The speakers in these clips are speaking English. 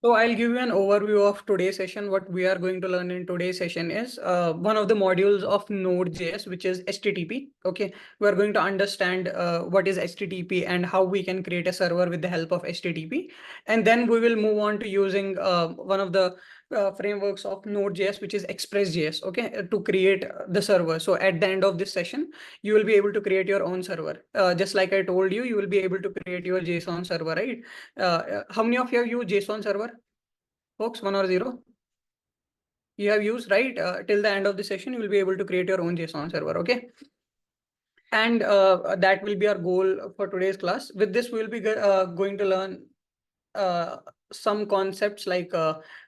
So I'll give you an overview of today's session. What we are going to learn in today's session is one of the modules of Node.js, which is HTTP. Okay, we are going to understand what is HTTP and how we can create a server with the help of HTTP. And then we will move on to using one of the frameworks of Node.js, which is Express.js, okay, to create the server. So at the end of this session, you will be able to create your own server. Just like I told you, you will be able to create your JSON server, right? How many of you have used JSON server? Folks, 1 or 0? You have used, right? Till the end of the session, you will be able to create your own JSON server, okay? And that will be our goal for today's class. With this, we will be going to learn some concepts like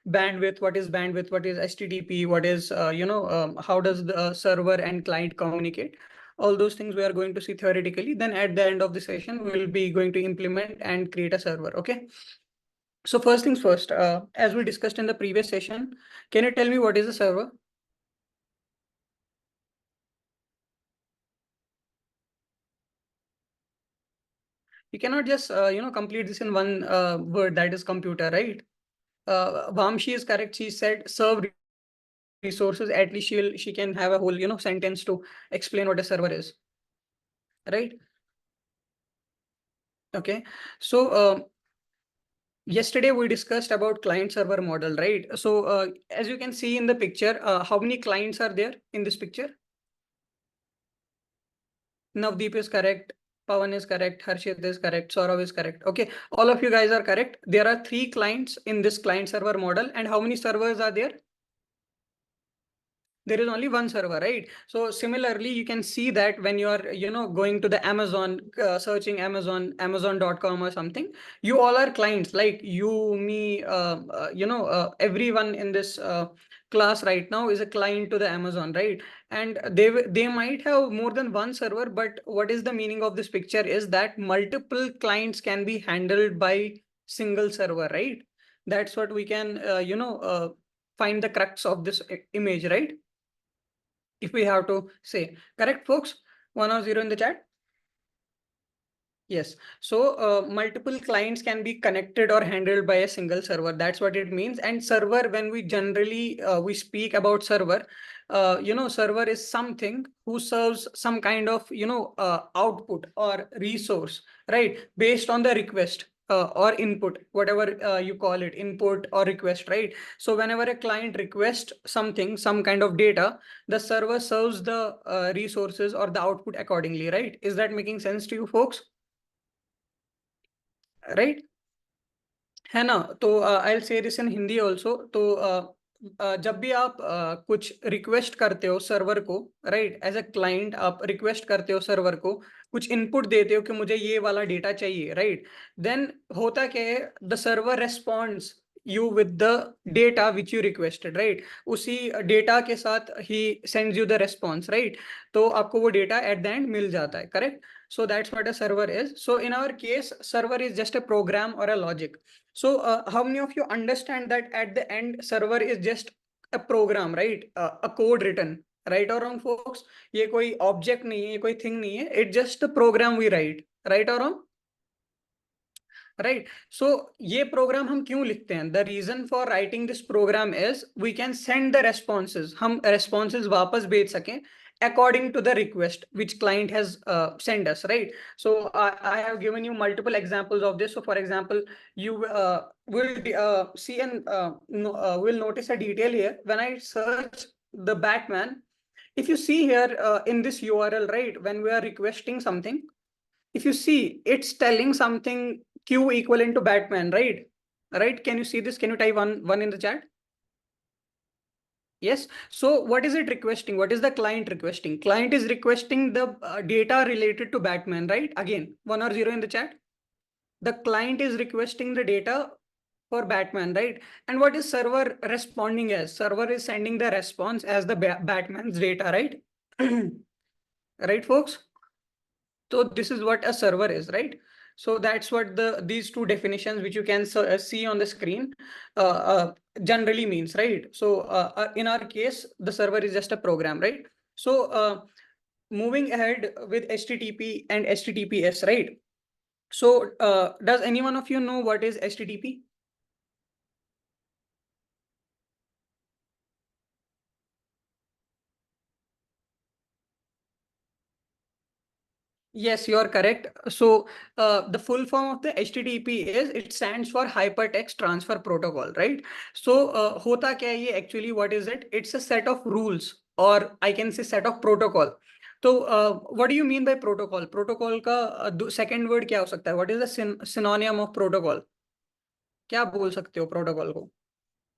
bandwidth, what is HTTP, what is, how does the server and client communicate? All those things we are going to see theoretically. Then at the end of the session, we will be going to implement and create a server, okay? So first things first, as we discussed in the previous session, can you tell me what is a server? You cannot just, complete this in one word, that is computer, right? Vamshi is correct. She said serve resources. At least she can have a whole, sentence to explain what a server is, right? Okay. So yesterday we discussed about client server model, right? So as you can see in the picture, how many clients are there in this picture? Navdeep is correct. Pawan is correct. Harshit is correct. Saurav is correct. Okay. All of you guys are correct. There are 3 clients in this client server model. And how many servers are there? There is only one server, right? So similarly, you can see that when you are, going to the Amazon, searching amazon.com or something, you all are clients, like you, me, everyone in this class right now is a client to the Amazon, right? And they might have more than one server, but what is the meaning of this picture is that multiple clients can be handled by single server, right? That's what we can, find the crux of this image, right? If we have to say. Correct, folks? 1 or 0 in the chat? Yes. So multiple clients can be connected or handled by a single server. That's what it means. And server, when we generally we speak about server, server is something who serves some kind of, output or resource, right? Based on the request. Or input, whatever you call it, input or request, right? So whenever a client requests something, some kind of data, the server serves the resources or the output accordingly, right? Is that making sense to you folks? Right है ना? तो I will say this in Hindi also. तो जब भी आप कुछ request करते हो सर्वर को, राइट, एज अ क्लाइंट आप रिक्वेस्ट करते हो सर्वर को, कुछ इनपुट देते हो कि मुझे ये वाला डेटा चाहिए, राइट, देन होता क्या है, the server responds you with the data which you requested, right, उसी डेटा के साथ ही sends you the response, right, तो आपको वो डेटा एट द एंड मिल जाता है, correct? So that's what a server is. So in our case, server is just a program or a logic. So how many of you understand that at the end, server is just a program, right? A code written, right or wrong, folks? ये कोई object नहीं है, ये कोई thing नहीं है. It's just a program we write, right or wrong? Right, so ये program हम क्यों लिखते हैं? The reason for writing this program is we can send the responses, हम रेस्पॉन्सेज वापस भेज सकें according to the request which client has sent us, right? So I have given you multiple examples of this. So for example, you will see and will notice a detail here. When I search the Batman, if you see here in this URL, right, when we are requesting something, if you see, it's telling something Q equivalent to Batman, right? Right? Can you see this? Can you type one in the chat? Yes. So what is it requesting? What is the client requesting? Client is requesting the data related to Batman, right? Again, 1 or 0 in the chat. The client is requesting the data for Batman, right? And what is server responding as? Server is sending the response as the Batman's data, right? Right, folks? So this is what a server is, right? So that's what these two definitions which you can see on the screen generally means, right? So in our case, the server is just a program, right? So moving ahead with HTTP and HTTPS, right? So does any one of you know what is HTTP? Yes, you are correct. So the full form of the HTTP is, it stands for Hypertext Transfer Protocol, right? So hota kya hai ye actually, what is it? It's a set of rules, or I can say set of protocol. So what do you mean by protocol? Protocol का second word क्या हो सकता है? What is the synonym of protocol? क्या बोल सकते हो protocol को?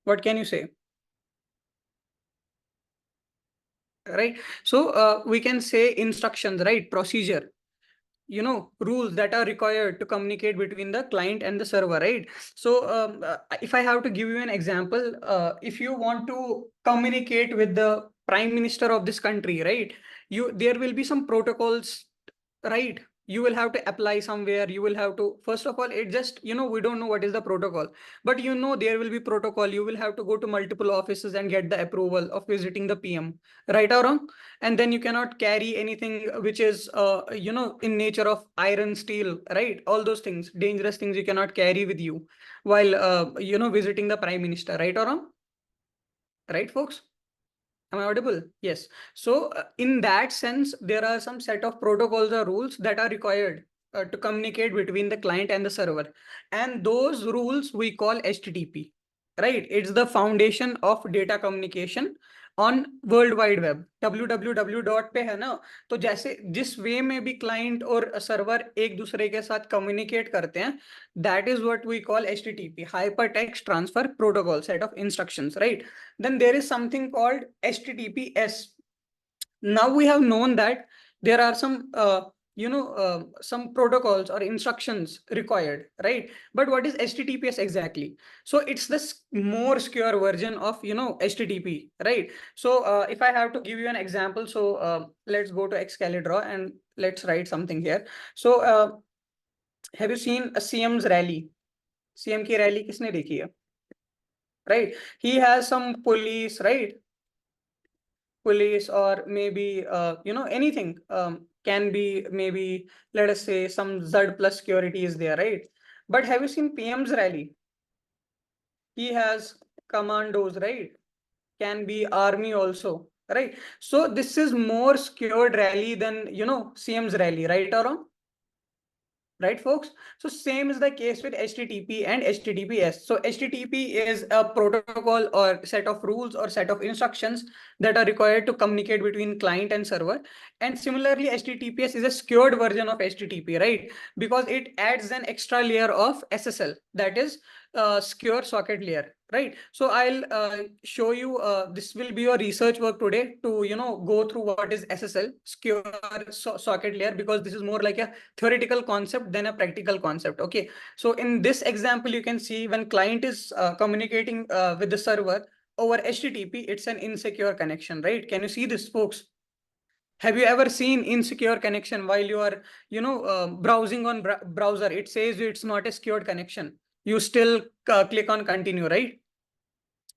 What can you say? Right? So we can say instructions, right? Procedure, rules that are required to communicate between the client and the server, right? So if I have to give you an example, if you want to communicate with the prime minister of this country, right, there will be some protocols, right? You will have to apply somewhere. You will have to, first of all, it just, we don't know what is the protocol, but there will be protocol. You will have to go to multiple offices and get the approval of visiting the PM, right or wrong? And then you cannot carry anything which is in nature of iron, steel, right? All those things, dangerous things, you cannot carry with you while visiting the prime minister, right or wrong? Right, folks? Am I audible? Yes. So in that sense, there are some set of protocols or rules that are required to communicate between the client and the server. And those rules we call HTTP, right? It's the foundation of data communication on world wide web. www dot पे है ना, तो जैसे जिस वे में भी client और server एक दूसरे के साथ कम्युनिकेट करते हैं, that is what we call HTTP, hypertext transfer protocol, set of instructions, right? Then there is something called HTTPS. Now we have known that there are some protocols or instructions required, right? But what is HTTPS exactly? So it's the more secure version of HTTP, right? So if I have to give you an example, so let's go to Excalibur and let's write something here. So have you seen a CM's rally? CM की rally किसने देखी है? Right? He has some police, right? Police, or maybe anything, can be, maybe let us say some Z plus security is there, right? But have you seen PM's rally? He has commandos, right? Can be army also, right? So this is more secured rally than CM's rally, right or wrong? Right, folks? So same is the case with HTTP and HTTPS. So HTTP is a protocol or set of rules or set of instructions that are required to communicate between client and server. And similarly, HTTPS is a secured version of HTTP, right? Because it adds an extra layer of SSL, that is secure socket layer, right? So I'll show you, this will be your research work today to go through what is SSL, secure socket layer, because this is more like a theoretical concept than a practical concept. Okay, so in this example you can see when client is communicating with the server over HTTP, it's an insecure connection, right? Can you see this, folks? Have you ever seen insecure connection while you are browsing on browser? It says it's not a secured connection. You still click on continue, right?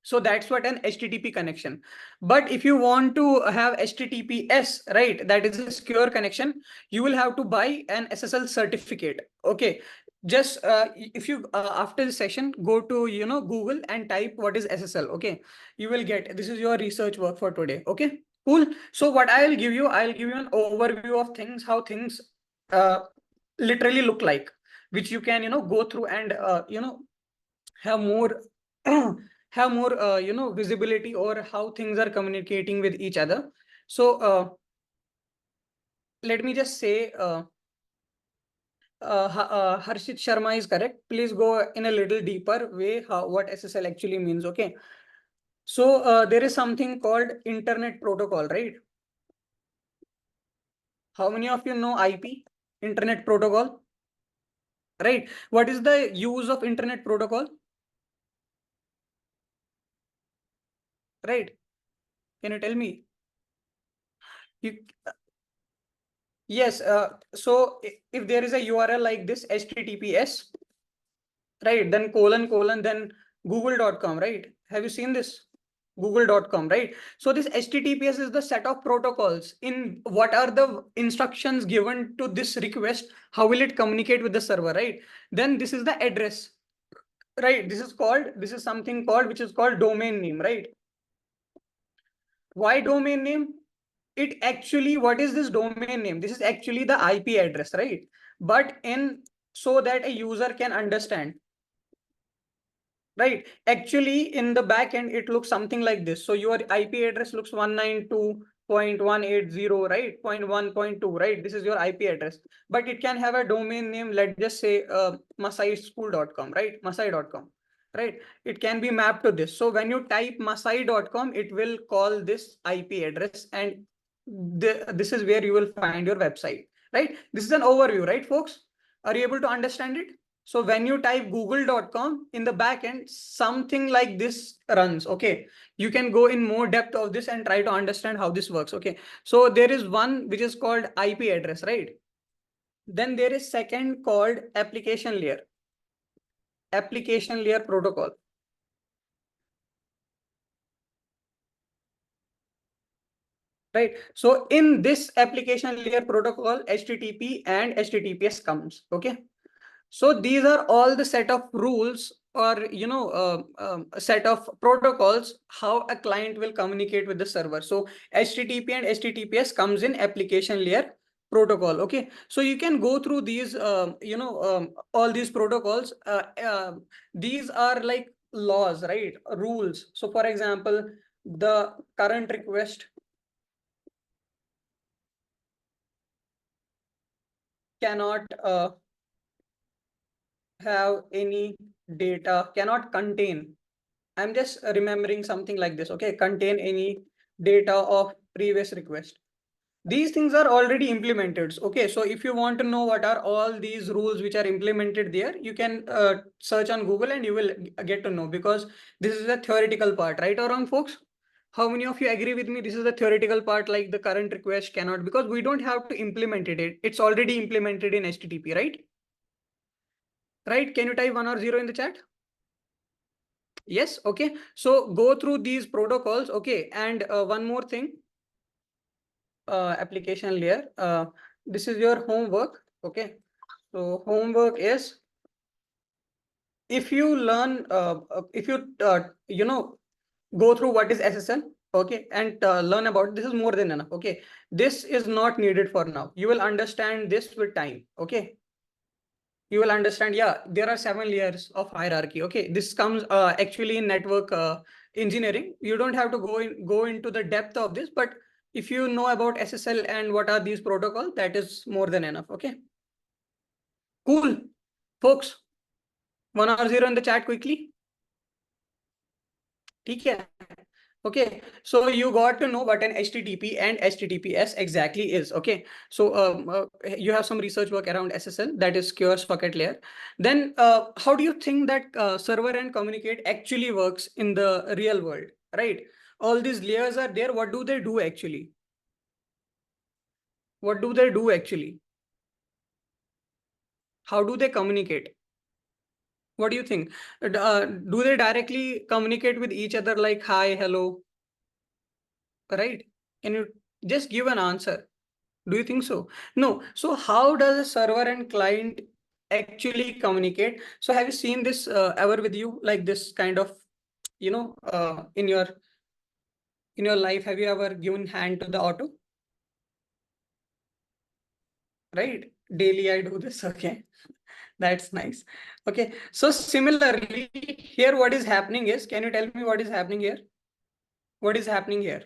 So that's what an HTTP connection. But if you want to have HTTPS, right, that is a secure connection, you will have to buy an SSL certificate. Okay, just if you after the session go to Google and type what is SSL. Okay, you will get, this is your research work for today. Okay, cool. So what I'll give you an overview of things, how things literally look like, which you can go through and have more have more visibility, or how things are communicating with each other. So let me just say Harshit Sharma is correct. Please go in a little deeper way how what SSL actually means. Okay, so there is something called internet protocol, right? How many of you know IP, internet protocol, right? What is the use of internet protocol, right? Can you tell me? You, yes, so if there is a URL like this, HTTPS, right, then colon, then google.com, right? Have you seen this? Google.com, right? So this HTTPS is the set of protocols. In what are the instructions given to this request? How will it communicate with the server, right? Then this is the address, right? This is something called, which is called domain name, right? Why domain name? it actually, what is this domain name? This is actually the IP address, right? But so that a user can understand, right? Actually, in the back end, it looks something like this. So your IP address looks 192.180, right? 0.1.2, right? This is your IP address, but it can have a domain name. Let's just say masaischool.com, right? Masai.com, right? It can be mapped to this. So when you type masai.com, it will call this IP address, and this is where you will find your website, right? This is an overview, right, folks? Are you able to understand it? So when you type google.com in the back end, something like this runs. Okay. You can go in more depth of this and try to understand how this works. Okay. So there is one which is called IP address, right? Then there is second called application layer protocol. Right. So in this application layer protocol, HTTP and HTTPS comes. Okay. So these are all the set of rules, or a set of protocols how a client will communicate with the server. So HTTP and HTTPS comes in application layer protocol. Okay, so you can go through these all these protocols. These are like laws, right? Rules. So for example, the current request cannot have any data, cannot contain, I'm just remembering something like this. Okay, contain any data of previous request. These things are already implemented. Okay, so if you want to know what are all these rules which are implemented there, you can search on Google and you will get to know, because this is the theoretical part, right or wrong, folks? How many of you agree with me? This is the theoretical part, like the current request cannot, because we don't have to implement it. It's already implemented in HTTP, right? Right? Can you type 1 or 0 in the chat? Yes. Okay. So go through these protocols. Okay. And one more thing, application layer. This is your homework. Okay. So homework is, if you learn, if you, go through what is SSL. Okay. And learn about this is more than enough. Okay. This is not needed for now. You will understand this with time. Okay. You will understand, yeah, there are 7 layers of hierarchy. Okay, this comes actually in network engineering. You don't have to go into the depth of this, but if you know about SSL and what are these protocols, that is more than enough. Okay, cool, folks. 1 or 0 in the chat quickly. Okay. Okay, so you got to know what an HTTP and HTTPS exactly is. Okay, so you have some research work around SSL, that is Secure Socket Layer. Then how do you think that server and communicate actually works in the real world, right? All these layers are there. What do they do actually? What do they do actually? How do they communicate? What do you think? Do they directly communicate with each other like hi, hello, right? Can you just give an answer? Do you think so? No. So how does a server and client actually communicate? So have you seen this ever with you, like this kind of, in your life, have you ever given hand to the auto? Right? Daily I do this. Okay. That's nice. Okay. So similarly, here what is happening is, can you tell me what is happening here? What is happening here?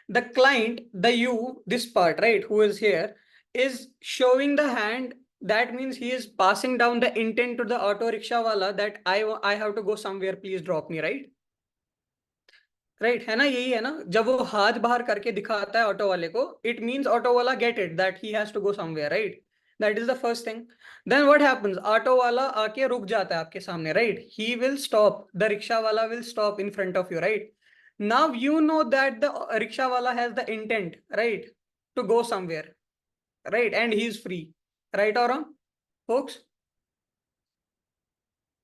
The client, the you, this part, right, who is here, is showing the hand. That means he is passing down the intent to the auto rickshaw wala that I have to go somewhere, please drop me, right? Right, है ना, यही है ना, जब वो हाथ बाहर करके दिखाता है ऑटो वाले को, it means ऑटो वाला get it that he has to go somewhere, right? That is the first thing. Then what happens? Auto वाला आके रुक जाता है आपके सामने, right? He will stop, the rickshaw wala will stop in front of you, right? Now you know that the rickshaw wala has the intent, right, to go somewhere, right? And he is free, right or wrong, folks?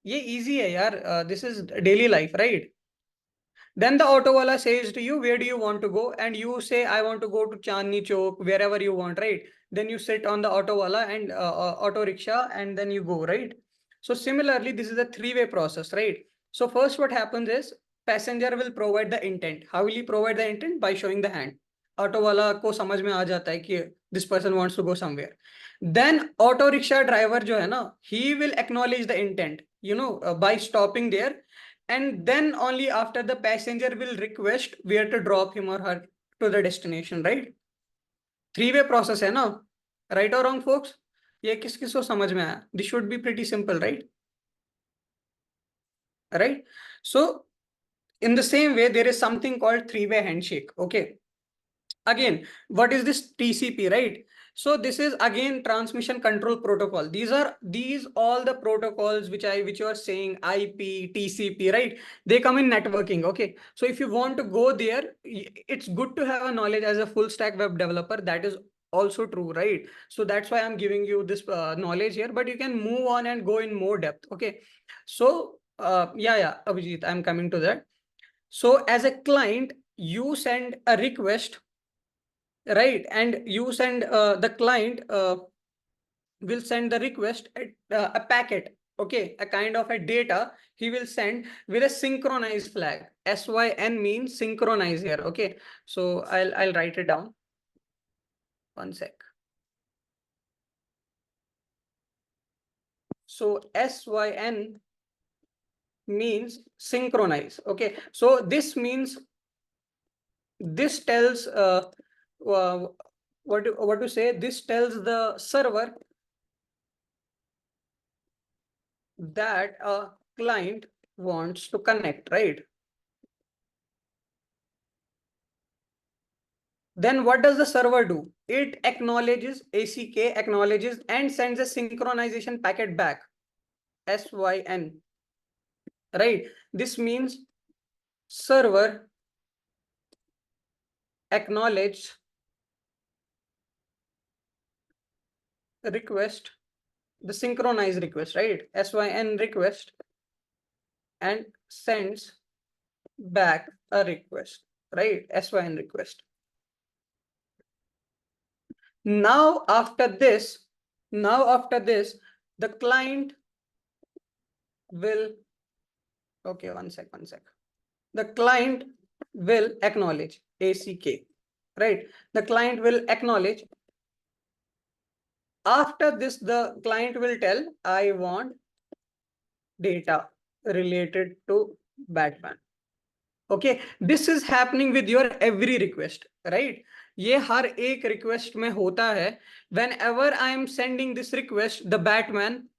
ये easy है यार, this is daily life, right? Then the auto wala says to you, where do you want to go? And you say, I want to go to Chandni Chowk, wherever you want, right? Then you sit on the auto wala and auto rickshaw, and then you go, right? So similarly, this is a three-way process, right? So first what happens is, passenger will provide the intent. How will he provide the intent? By showing the hand. Auto वाला को समझ में आ जाता है कि this person wants to go somewhere, then auto rickshaw driver जो है ना, he will acknowledge the intent, you know, by stopping there, and then only after the passenger will request where to drop him or her to the destination, right? Three way process है ना, right और wrong focus? ये किस किस को समझ में आया? This should be pretty simple, right? Right, so in the same way there is something called three-way handshake. Okay, again, what is this TCP, right? So this is again transmission control protocol. These all the protocols which you are saying, IP, TCP, right? They come in networking. Okay, so if you want to go there, it's good to have a knowledge as a full stack web developer. That is also true, right? So that's why I'm giving you this knowledge here, but you can move on and go in more depth. Okay, so yeah, Abhijit, I'm coming to that. So as a client, you send a request, right? And you send the client will send the request a packet, okay, a kind of a data he will send with a synchronized flag. SYN means synchronize here. Okay, so I'll write it down. One sec. So SYN means synchronize. Okay, so this means, this tells what to say, this tells the server that a client wants to connect, right? Then what does the server do? It acknowledges, ACK acknowledges and sends a synchronization packet back, SYN, right? This means server acknowledge request, the synchronized request, right? SYN request, and sends back a request, right? SYN request. Now after this, the client will, okay, one sec. The client will acknowledge, ACK, right? The client will acknowledge. After this, the client will tell, I want data related to Batman. Okay, this is happening with your every request, right? ये हर एक request में होता है. Whenever I am sending this request, the Batman,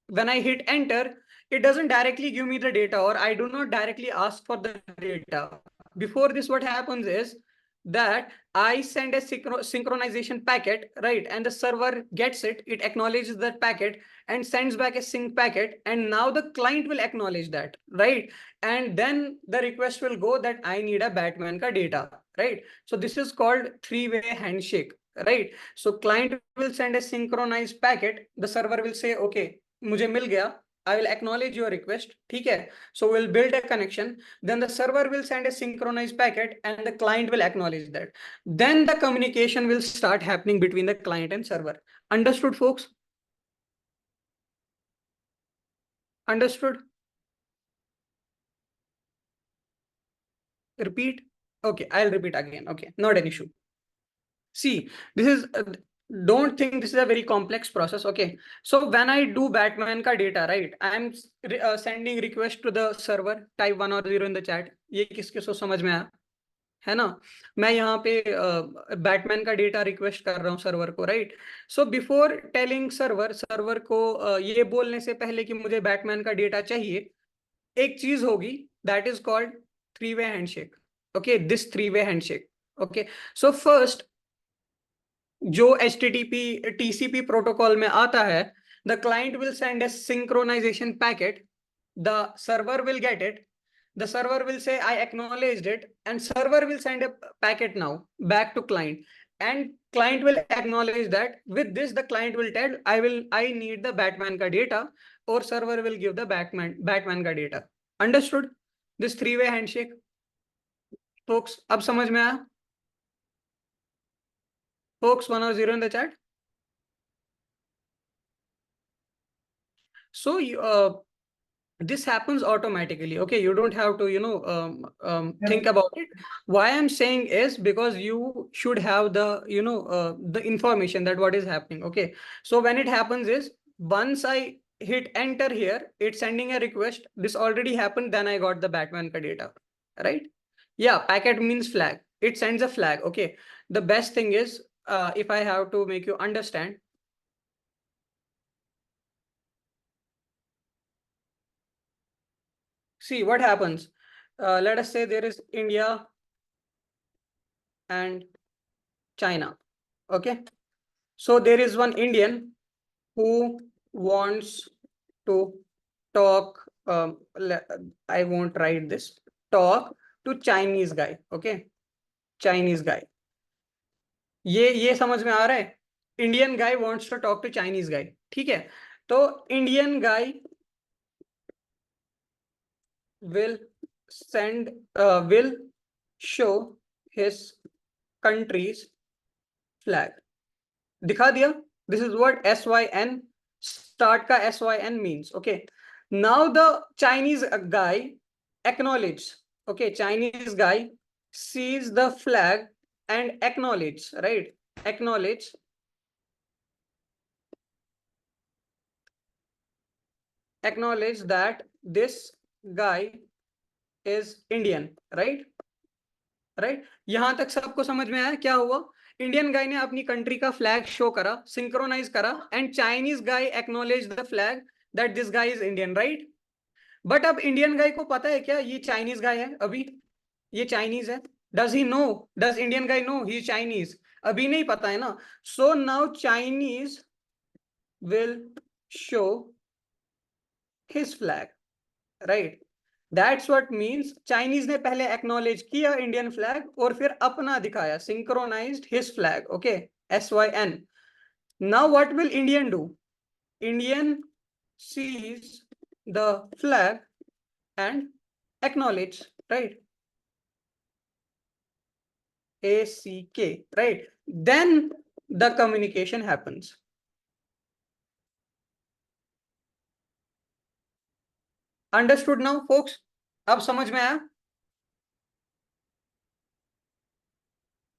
when I hit enter, it doesn't directly give me the data, or I do not directly ask for the data. Before this, what happens is that I send a synchronization packet, right? And the server gets it, it acknowledges that packet and sends back a sync packet. And now the client will acknowledge that, right? And then the request will go that I need a Batman ka data, right? So this is called three-way handshake, right? So client will send a synchronized packet. The server will say, okay, मुझे मिल गया, I will acknowledge your request. ठीक है? So we'll build a connection. Then the server will send a synchronized packet and the client will acknowledge that. Then the communication will start happening between the client and server. Understood, folks? Understood? Repeat? Okay, I'll repeat again. Okay, not an issue. See, this is don't think this is a very complex process. Okay, so when I do Batman ka data, right, I am sending request to the server. Type 1 or 0 in the chat. ये किसके सो समझ में आया है ना? मैं यहाँ पे बैटमैन का डेटा रिक्वेस्ट कर रहा हूँ सर्वर को, right? So before telling server को ये बोलने से पहले कि मुझे बैटमैन का डेटा चाहिए, एक चीज होगी, that is called three way handshake. Okay, this three way handshake. Okay, so first जो HTTP TCP प्रोटोकॉल में आता है, the client will send a synchronization packet, the server will get it, the server will say I acknowledged it, and server will send a packet now back to client, and client will acknowledge that. With this, the client will tell I need the Batman ka data, or server will give the Batman ka data. Understood this three-way handshake, folks? अब समझ में आया folks? 1 or 0 in the chat. So This happens automatically. Okay, you don't have to think about it. Why I'm saying is because you should have the the information that what is happening. Okay, so when it happens is once I hit enter here, it's sending a request. This already happened, then I got the Batman ka data, right? Yeah, packet means flag. It sends a flag. Okay, the best thing is if I have to make you understand. See what happens. Let us say there is India and China. Okay. So there is one Indian who wants to talk. I won't write this. Talk to Chinese guy. Okay. Chinese guy. ये समझ में आ रहा है? Indian guy wants to talk to Chinese guy. ठीक है. तो Indian guy will will show his country's flag. दिखा दिया. This is what SYN start ka SYN means. Okay. Now the Chinese guy acknowledges. Okay. Chinese guy sees the flag and acknowledges, right? Acknowledge that this guy is Indian, right? Right. यहां तक सबको समझ में आया क्या हुआ? Indian guy ने अपनी कंट्री का फ्लैग शो करा, सिंक्रोनाइज करा, and Chinese guy acknowledge the flag that this guy is Indian, right? But अब इंडियन गाय को पता है क्या ये चाइनीज गाय है? अभी ये चाइनीज है. Does he know? Does Indian guy know he is Chinese? अभी नहीं पता है ना. So now Chinese will show his flag, right? That's what means Chinese ने पहले acknowledge किया Indian flag और फिर अपना दिखाया, synchronized his flag. Okay, SYN. Now what will Indian do? Indian sees the flag and acknowledge, right? ACK, right? Then the communication happens. Understood now, folks? अब समझ में आया?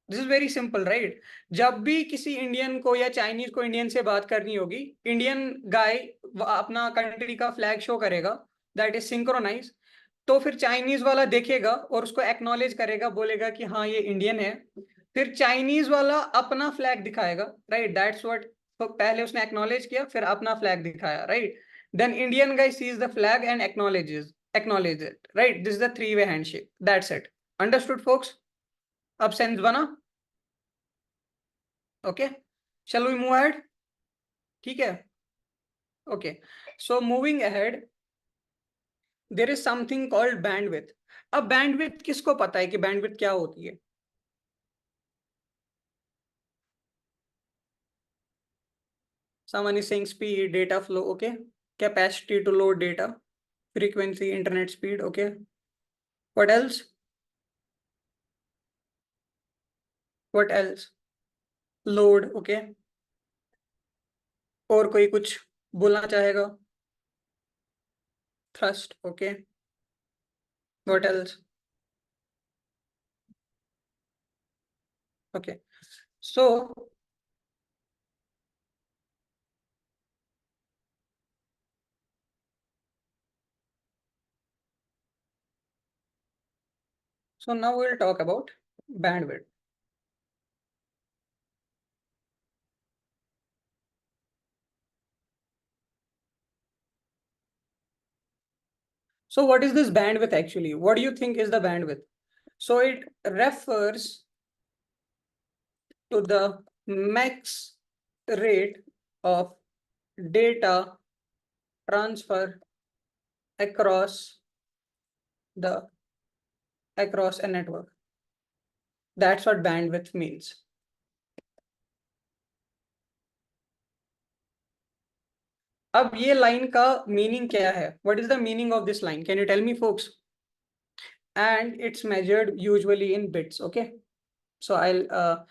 This is very simple, right? जब भी किसी Indian को या Chinese को इंडियन से बात करनी होगी, इंडियन गाय अपना कंट्री का फ्लैग शो करेगा, दैट इज सिंक्रोनाइज. तो फिर चाइनीज वाला देखेगा और उसको एक्नॉलेज करेगा, बोलेगा कि हाँ ये इंडियन है. फिर चाइनीज वाला अपना फ्लैग दिखाएगा, राइट? That's what. तो पहले उसने एक्नॉलेज किया, फिर अपना फ्लैग दिखाया, right? Then Indian guy sees the flag and acknowledge it, right? This is the 3-way handshake. That's it. Understood folks? अब सेंस बना? Okay, shall we move ahead? ठीक है. Okay, so moving ahead, there is something called bandwidth. अब bandwidth किसको पता है कि bandwidth क्या होती है? Someone is saying speed, data flow. Okay, capacity to load data, frequency, internet speed. Okay, what else? What else? Load. Okay, और कोई कुछ बोलना चाहेगा? Thrust. Okay, what else? Okay, so now we'll talk about bandwidth. So what is this bandwidth actually? What do you think is the bandwidth? So it refers to the max rate of data transfer across a network. That's what bandwidth means. अब ये line का meaning क्या है? What is the meaning of this line? Can you tell me, folks? And it's measured usually in bits. Okay, so I'll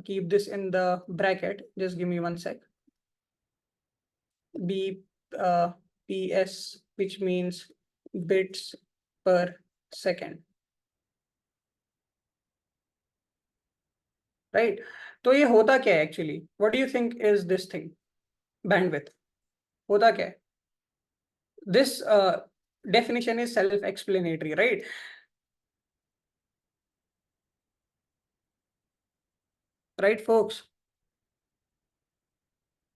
keep this in the bracket. Just give me one sec. B PS which means bits per second, right? तो ये होता क्या है actually? What do you think is this thing? Bandwidth. होता क्या है? This definition is self-explanatory, right? Right, folks?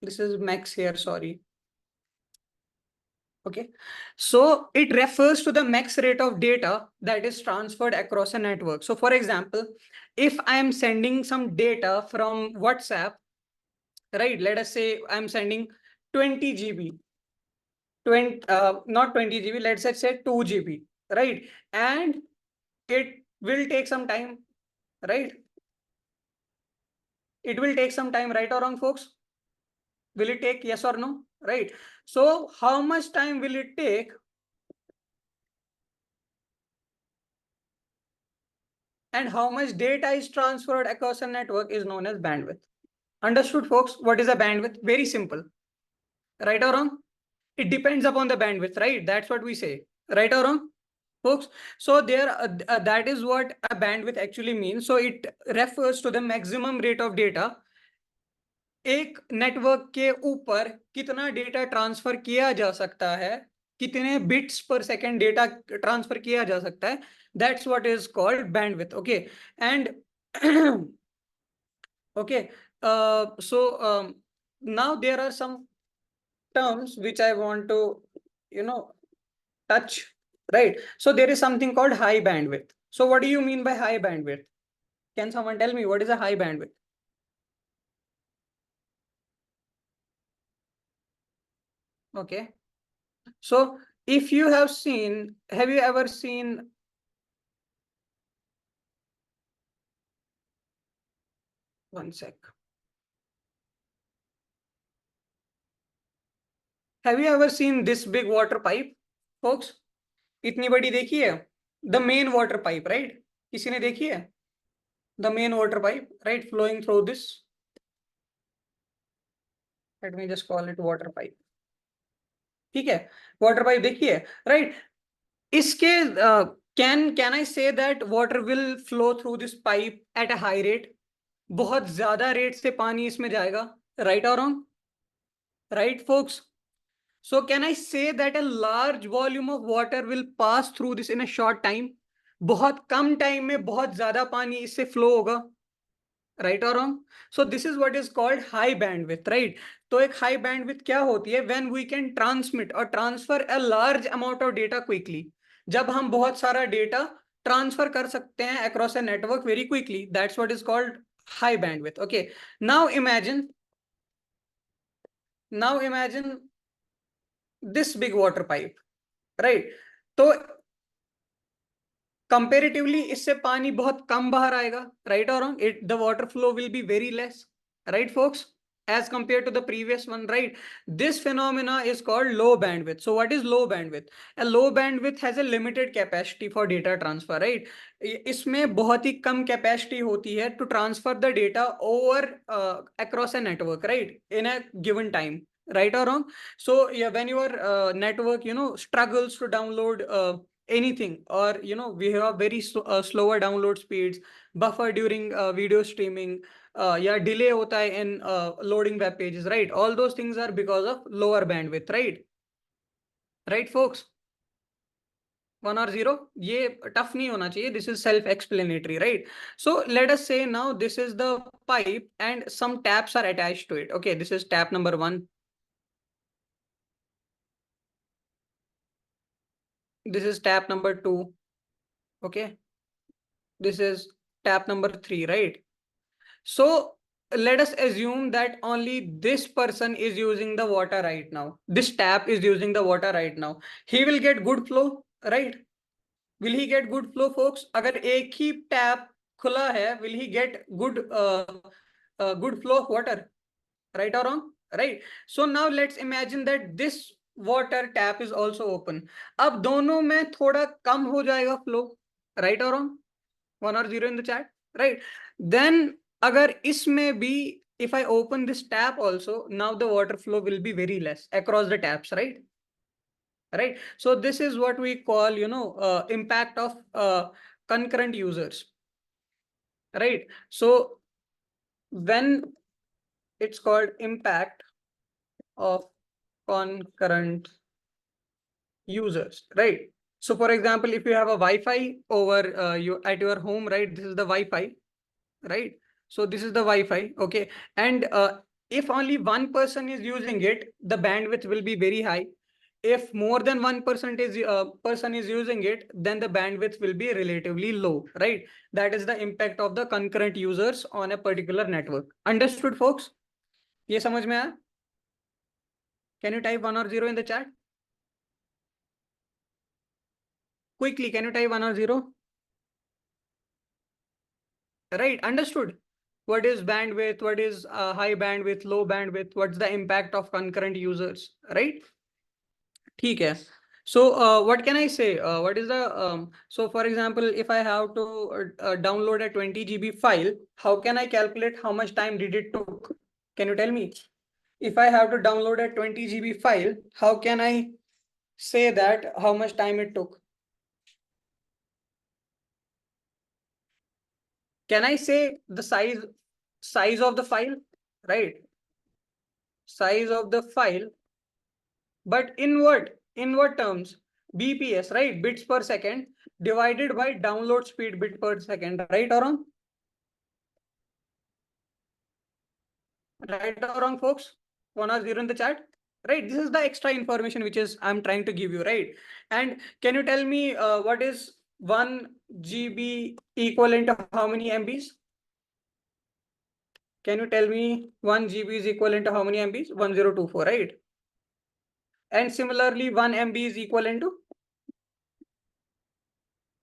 This is Max here, sorry. Okay, so it refers to the max rate of data that is transferred across a network. So for example, if I am sending some data from WhatsApp, right, let us say I'm sending 20 GB, not 20 GB, let's say 2 GB, right? And it will take some time, right? It will take some time, right or wrong, folks? Will it take, yes or no? Right. So how much time will it take? And how much data is transferred across a network is known as bandwidth. Understood, folks? What is a bandwidth? Very simple. Right or wrong? It depends upon the bandwidth, right? That's what we say. Right or wrong, folks? So that is what a bandwidth actually means. So it refers to the maximum rate of data. एक network के ऊपर कितना data transfer किया जा सकता है, कितने bits पर सेकेंड डेटा ट्रांसफर किया जा सकता है, that's what is called bandwidth. Okay, and okay, so now there are some terms which I want to you know touch, right? So there is something called high bandwidth. So what do you mean by high bandwidth? Can someone tell me what is a high bandwidth? Okay, so if you have seen, have you ever seen, one sec, have you ever seen this big water pipe, folks? इतनी बड़ी देखी है? The main water pipe, right? किसी ने देखी है? The main water pipe, right, flowing through this. Let me just call it water pipe. ठीक है, water pipe देखिए, right? इसके can I say that water will flow through this pipe at a high rate? बहुत ज्यादा rate से पानी इसमें जाएगा, right or wrong? Right, folks? So can I say that a large volume of water will pass through this in a short time? बहुत कम time में बहुत ज्यादा पानी इससे फ्लो होगा, right or wrong? So this is what is called high bandwidth, right? तो एक high bandwidth क्या होती है? When we can transmit or transfer a large amount of data quickly. जब हम बहुत सारा डेटा ट्रांसफर कर सकते हैं across a network very quickly, that's what is called high bandwidth. Okay, now imagine this big water pipe, right? तो comparatively इससे पानी बहुत कम बाहर आएगा, राइट और wrong? It the water flow will be very less, right folks, as compared to the previous one, right? This phenomena is called low bandwidth. So what is low bandwidth? A low bandwidth has a limited capacity for data transfer, right? इसमें बहुत ही कम capacity होती है to transfer the data over across a network, right, in a given time, right or wrong? So yeah, when your network struggles to download anything, or we have very slower download speeds, buffer during video streaming, yeah, delay hota hai in loading web pages, right? All those things are because of lower bandwidth, right folks? 1 or 0, ये tough नहीं होना चाहिए, this is self explanatory, right? So let us say now this is the pipe and some taps are attached to it. Okay, this is tap number 1, this is tap number 2, okay, this is tap number 3, right? So let us assume that only this person is using the water right now. This tap is using the water right now. He will get good flow, right? Will he get good flow, folks? अगर एक ही tap खुला है, will he get good flow of water? Right or wrong? Right. So now let's imagine that this water tap is also open. अब दोनों में थोड़ा कम हो जाएगा flow, right or wrong? 1 or 0 in the chat, right? Then अगर इसमें भी, if I open this tap also, now the water flow will be very less across the taps, right? right? So this is what we call, impact of concurrent users, right? So when it's called impact of concurrent users, right? So for example, if you have a Wi-Fi over you at your home, right? This is the Wi-Fi, right? So this is the Wi-Fi, okay? And if only one person is using it, the bandwidth will be very high. If more than 1% person is using it, then the bandwidth will be relatively low, right? That is the impact of the concurrent users on a particular network. Understood, folks? ये समझ में आया? Can you type 1 or 0 in the chat? Quickly, can you type 1 or 0? Right, understood. What is bandwidth? What is high bandwidth, low bandwidth? What's the impact of concurrent users, right? ठीक है. So what can I say? What is the so for example, if I have to download a 20 GB file, how can I calculate how much time did it took? Can you tell me? If I have to download a 20 GB file, how can I say that how much time it took? Can I say the size of the file, right? Size of the file, but in what? In what terms? BPS, right? Bits per second divided by download speed bit per second, right or wrong? Right or wrong, folks? 1 or 0 in the chat, right? This is the extra information which is I'm trying to give you, right? And can you tell me what is 1 GB equivalent to how many MBs? Can you tell me 1 GB is equivalent to how many MBs? 1024, right? And similarly, 1 MB is equivalent to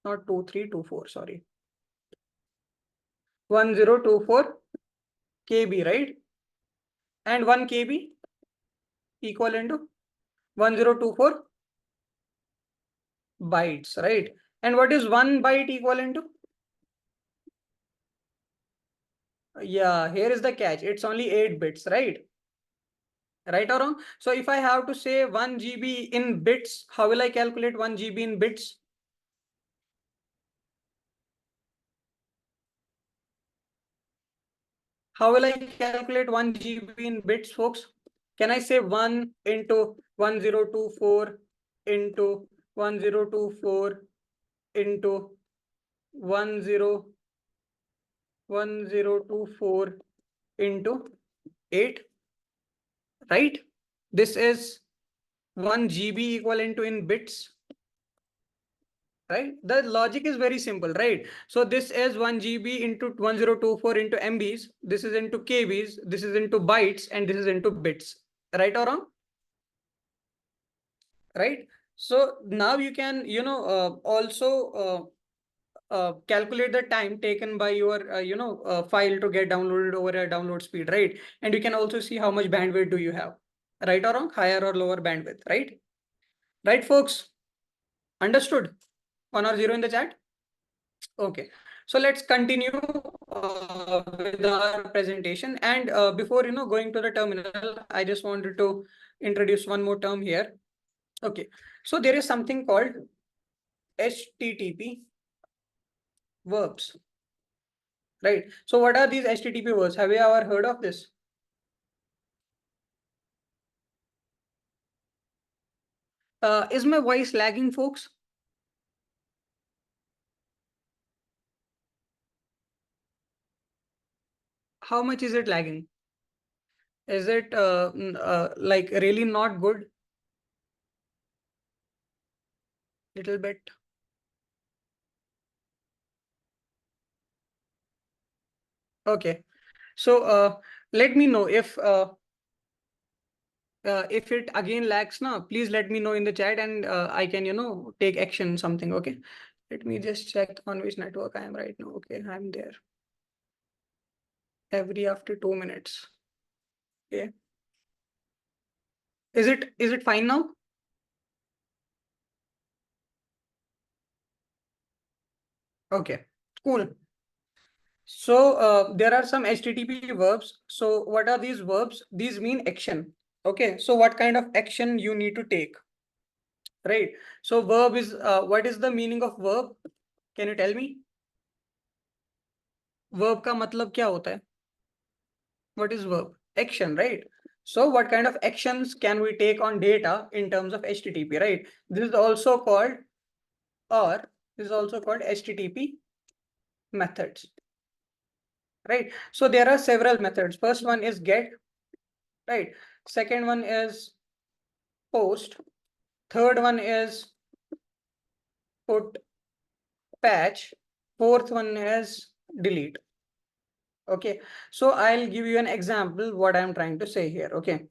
not 2324, sorry. 1024 KB, right? And 1 KB equivalent to 1024 bytes, right? And what is 1 byte equivalent to? Yeah, here is the catch. It's only 8 bits, right? Right or wrong? So if I have to say 1 GB in bits, how will I calculate 1 GB in bits? How will I calculate 1 GB in bits, folks? Can I say 1 into 1024 into 1024 into 1024 into 8, right? This is 1 GB equivalent to in bits, right? The logic is very simple, right? So this is 1 GB into 1024 into MBs. This is into KBs. This is into bytes, and this is into bits, right or wrong? Right? So now you can, also calculate the time taken by your, file to get downloaded over a download speed, right? And you can also see how much bandwidth do you have, right or wrong, higher or lower bandwidth, right? Right, folks? Understood? 1 or 0 in the chat? Okay. So let's continue with our presentation. And before, going to the terminal, I just wanted to introduce one more term here. Okay. So there is something called HTTP verbs, right? So what are these HTTP verbs? Have you ever heard of this? Is my voice lagging, folks? How much is it lagging? Is it like really not good? Little bit. Okay. So let me know if it again lags now, please let me know in the chat, and I can, take action something. Okay. Let me just check on which network I am right now. Okay, I'm there. Every after 2 minutes. Okay. Is it fine now? Okay, cool. So there are some HTTP verbs. So what are these verbs? These mean action. Okay. So what kind of action you need to take? right? So verb is what is the meaning of verb? Can you tell me? Verb का मतलब क्या होता है? What is verb? Action, right? So what kind of actions can we take on data in terms of HTTP, right? This is also called, or this is also called HTTP methods, right? So there are several methods. First one is get, right? Second one is post. Third one is put, patch. Fourth one is delete. Okay, so I'll give you an example what I'm trying to say here. Okay,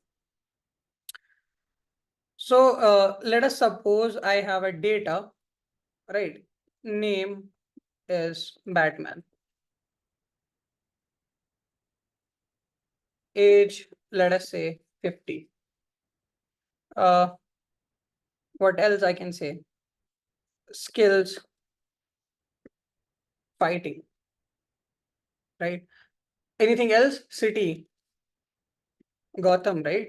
so let us suppose I have a data, right? Name is Batman. Age, let us say 50. What else I can say? Skills, fighting, right? Anything else? City, Gotham, right?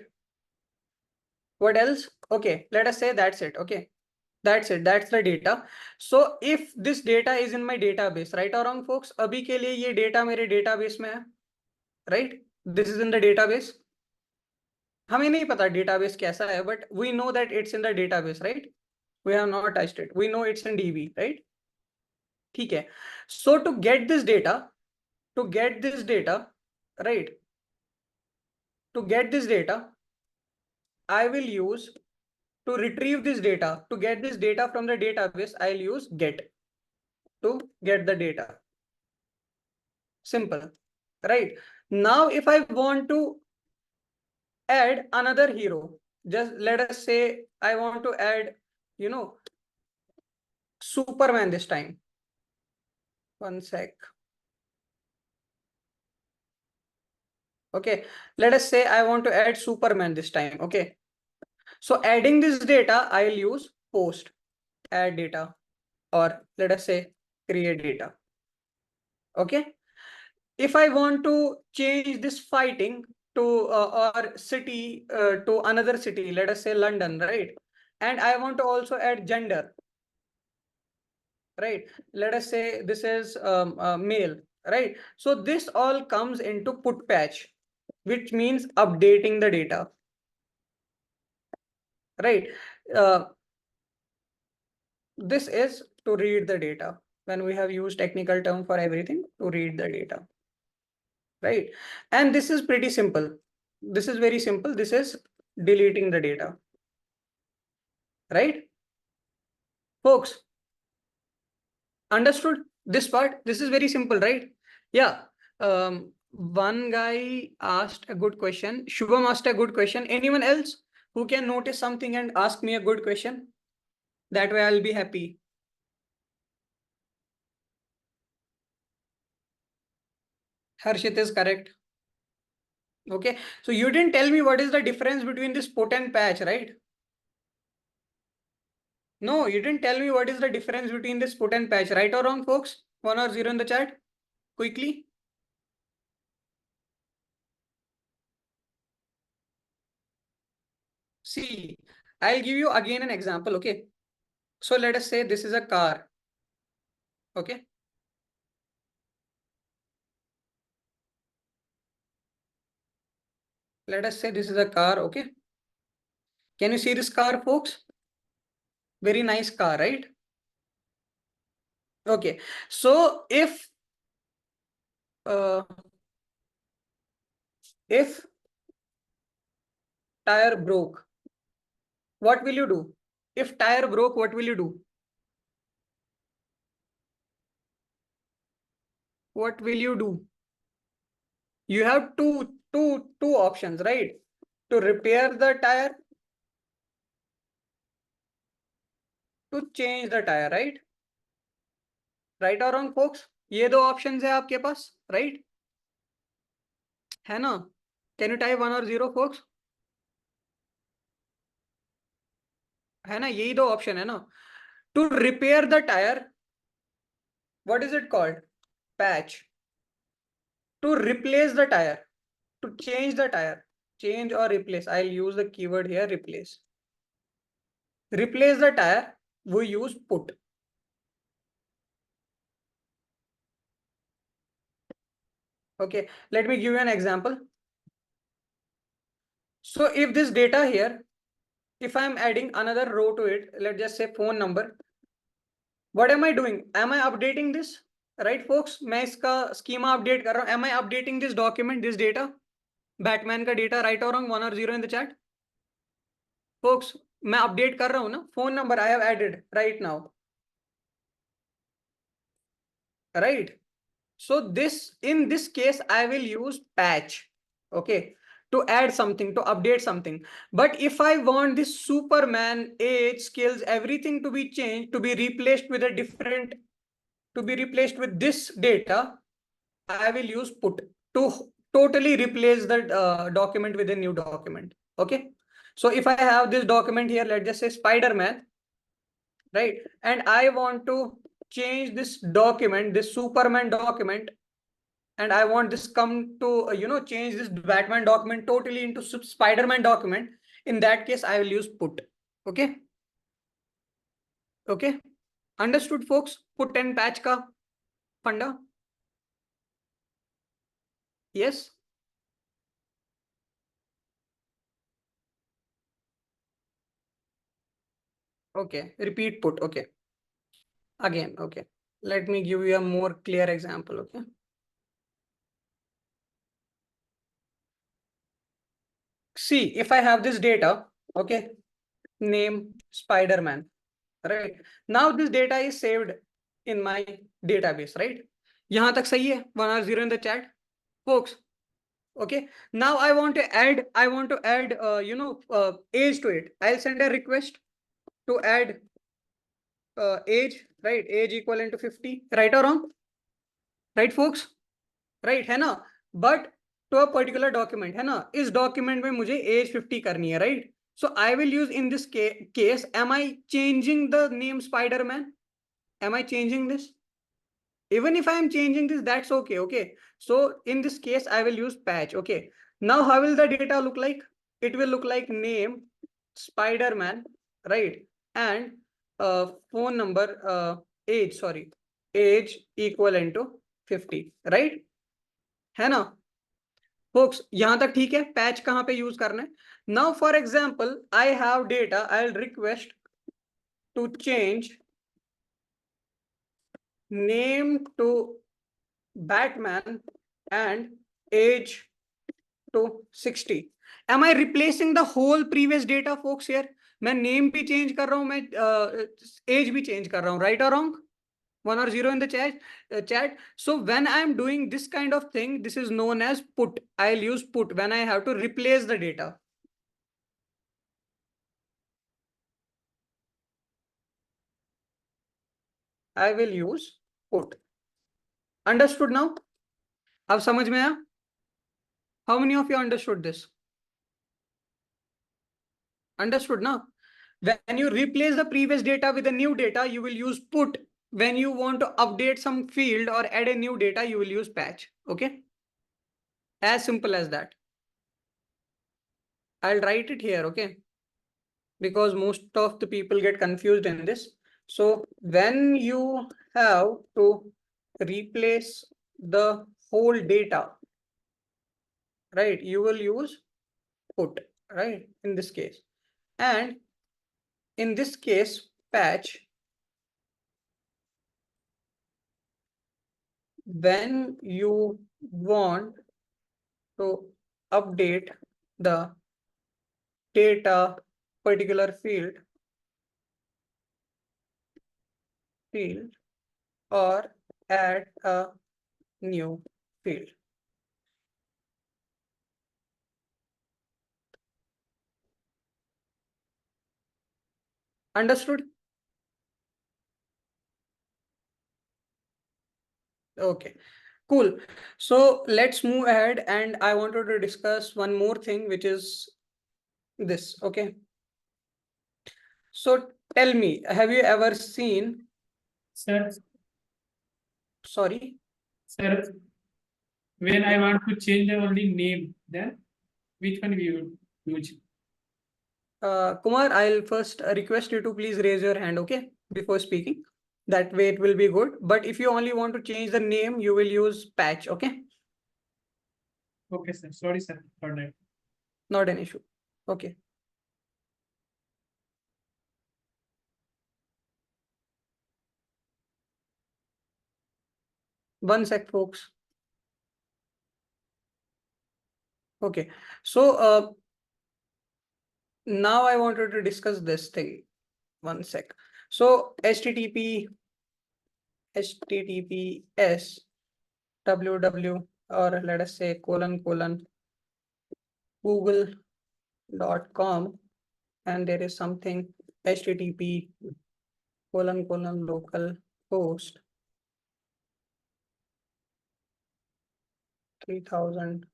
What else? Okay, let us say that's it. Okay, that's it. That's the data. So if this data is in my database, right or wrong, folks? अभी के लिए ये data मेरे database में है, right? This is in the database. हमें नहीं पता database कैसा है, but we know that it's in the database, right? We have not touched it. We know it's in DB, right? ठीक है. So to get this data, right? To get this data, I will use, to retrieve this data, to get this data from the database, I'll use get to get the data. Simple, right? Now if I want to add another hero, just let us say I want to add, you know, Superman this time. One sec. Okay, let us say I want to add Superman this time. Okay, so adding this data, I'll use post, add data, or let us say create data. Okay, if I want to change this fighting to or city to another city, let us say London, right? And I want to also add gender, right? Let us say this is male, right? So this all comes into put patch, which means updating the data, right? Uh, this is to read the data, when we have used technical term for everything, to read the data, right? And this is pretty simple. This is very simple. This is deleting the data, right? Folks, understood this part? This is very simple, right? Yeah. One guy asked a good question. Shubham asked a good question. Anyone else who can notice something and ask me a good question? That way I'll be happy. Harshit is correct. Okay. So you didn't tell me what is the difference between this put and patch, right? No, you didn't tell me what is the difference between this put and patch, right or wrong, folks? 1 or 0 in the chat. Quickly. See, I'll give you again an example. Okay. So let us say this is a car. Okay. Let us say this is a car. Okay. Can you see this car, folks? Very nice car, right? Okay. So uh, if tire broke, what will you do? If tire broke, what will you do? What will you do? You have two options, right? To repair the tire, to change the tire, right? Right or wrong, folks? ये दो options है आपके पास, right? है ना? Can you type 1 or 0, folks? है ना? यही दो option है ना? To repair the tire, what is it called? Patch. To replace the tire, to change the tire, change or replace. I'll use the keyword here, replace. replace the tire, we use put. Okay, let me give you an example. So if this data here, if I'm adding another row to it, let's just say phone number, what am I doing? Am I updating this? Right, folks? मैं इसका schema update कर रहा हूँ. Am I updating this document, this data? Batman का data, right or wrong? 1 or 0 in the chat. Folks, मैं update कर रहा हूँ ना? Phone number I have added right now. Right? So this, in this case, I will use patch. Okay, to add something, to update something. But if I want this Superman age, skills, everything to be changed, to be replaced with a different, to be replaced with this data, I will use put to totally replace the document with a new document. Okay, so if I have this document here, let's just say Spider-Man, right? And I want to change this document, this Superman document, and I want this come to change this Batman document totally into Spider-Man document. In that case, I will use put. Okay. Okay. Understood, folks? Put and patch ka funda. Yes. Okay. Repeat put. Okay. Again. Okay. Let me give you a more clear example. Okay. See, if I have this data, okay, name Spider-Man, right? Now this data is saved in my database, right? यहाँ तक सही है? 1 or 0 in the chat, folks. Okay. Now I want to add age to it. I'll send a request to add age, right? Age equivalent to 50, right or wrong? Right, folks? Right, है ना? But to a particular document, है ना? इस document में मुझे age 50 करनी है, right? So I will use in this case, am I changing the name Spider-Man? Am I changing this? Even if I am changing this, that's okay. Okay. So in this case, I will use patch. Okay. Now, how will the data look like? It will look like name Spider-Man, right? And phone number, age equivalent to 50, right? है ना? Folks, यहाँ तक ठीक है? Patch कहाँ पे use करना है? Now, for example, I have data. I'll request to change name to Batman and age to 60. Am I replacing the whole previous data, folks? Here मैं name भी change कर रहा हूँ, मैं age भी change कर रहा हूँ, right or wrong? 1 or 0 in the chat. So when I am doing this kind of thing, this is known as put. I'll use put when I have to replace the data. I will use put. Understood now? अब समझ में आया? How many of you understood this? Understood now? When you replace the previous data with the new data, you will use put. When you want to update some field or add a new data, you will use patch. Okay. As simple as that. I'll write it here. Okay. Because most of the people get confused in this. So when you have to replace the whole data, right, you will use put, right, in this case. And in this case, patch, when you want to update the data particular field or add a new field. Understood? Okay, cool. So let's move ahead, and I wanted to discuss one more thing, which is this. Okay. So tell me, have you ever seen? Sir, Sorry. sir, when I want to change the only name, then which one we would use? Kumar, I'll first request you to please raise your hand, okay, before speaking. That way it will be good. But if you only want to change the name, you will use patch, okay? Okay, sir. Sorry, sir, for that. Not an issue. Okay. One sec, folks. Okay. So now I wanted to discuss this thing. One sec. So HTTPS www, or let us say : google.com, and there is something HTTP : local host 3000.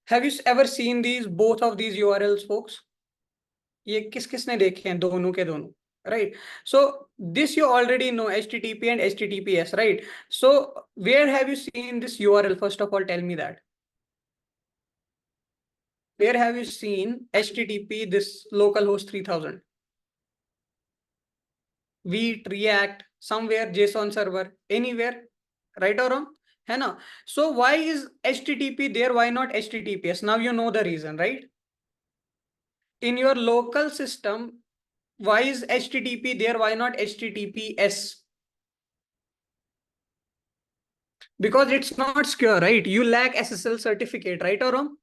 Have you ever seen these, both of these URLs, folks? ये किसने देखे हैं, दोनों के दोनों, right? So this you already know, HTTP and HTTPS, right? So where have you seen this URL? First of all, tell me that. Where have you seen HTTP, this localhost 3000? Vite, React, somewhere, JSON server, anywhere, right or wrong? है ना? So why is HTTP there? Why not HTTPS? Now you know the reason, right? In your local system, why is HTTP there? Why not HTTPS? Because it's not secure, right? You lack SSL certificate, right or wrong?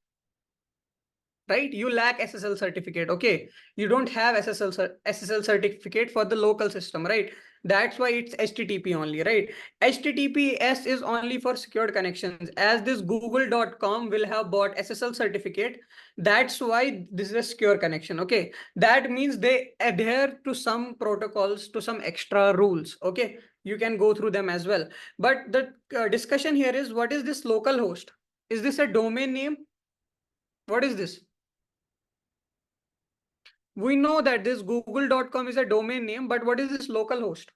Right? You lack SSL certificate. Okay. You don't have SSL certificate for the local system, right? That's why it's HTTP only, right? HTTPS is only for secured connections. As this google.com will have bought SSL certificate, that's why this is a secure connection. Okay. That means they adhere to some protocols, to some extra rules. Okay. You can go through them as well. But the discussion here is, what is this local host? Is this a domain name? What is this? We know that this google.com is a domain name, but what is this local host?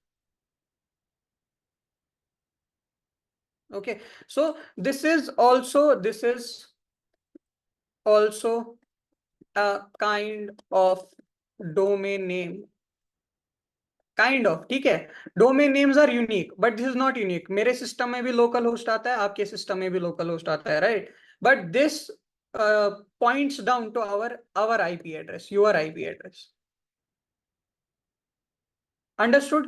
Okay, so this is also a kind of domain name. Kind of, ठीक है. Domain names are unique, but this is not unique. मेरे system में भी local host आता है, आपके system में भी local host आता है, right? But this points down to our IP address, your IP address. Understood?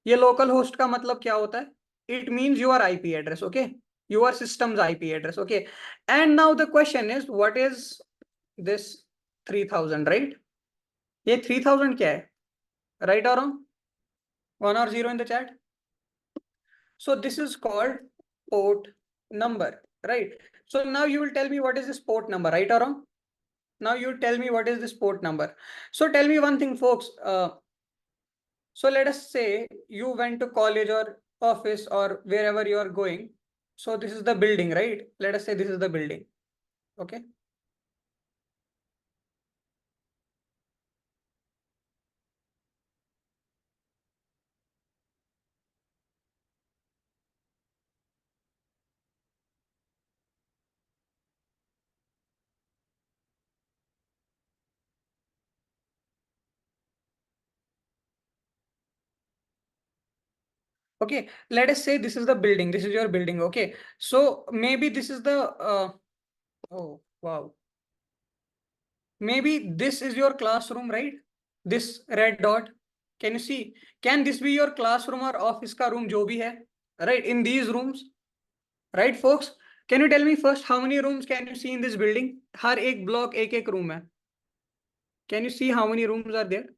ये local host का मतलब क्या होता है? It means your IP address, okay? Your system's IP address, okay? And now the question is, what is this 3000, right? ये 3000 क्या है? Right or wrong? 1 or 0 in the chat? So this is called port number, right? So now you will tell me what is this port number, right or wrong? Now you tell me what is this port number. So tell me one thing, folks. So let us say you went to college or office or wherever you are going. So this is the building, right? Let us say this is the building. Okay. Okay, let us say this is the building. This is your building. Okay. So maybe this is the oh wow. Maybe this is your classroom, right? This red dot. Can you see? Can this be your classroom or office ka room jo bhi hai? Right? In these rooms, right, folks? Can you tell me first how many rooms can you see in this building? Har ek block ek room hai. Can you see how many rooms are there?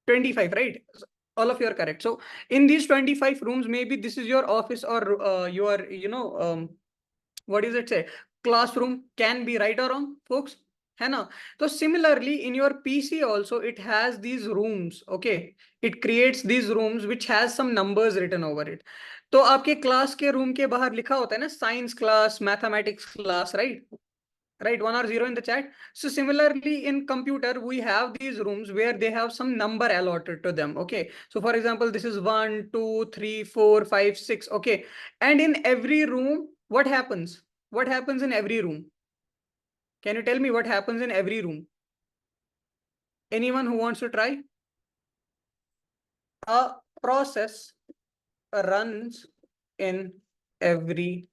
25, right? All of you are correct. So in these 25 rooms, maybe this is your office or your, what is it say? Classroom. Can be, right or wrong, folks? है ना? So similarly, in your PC also, it has these rooms. Okay, it creates these rooms which has some numbers written over it. तो आपके class के room के बाहर लिखा होता है ना, science class, mathematics class, right? Right, 1 or 0 in the chat. So similarly in computer, we have these rooms where they have some number allotted to them. Okay, so for example, this is 1, 2, 3, 4, 5, 6. Okay, and in every room, what happens in every room? Can you tell me what happens in every room? Anyone who wants to try? A process runs in every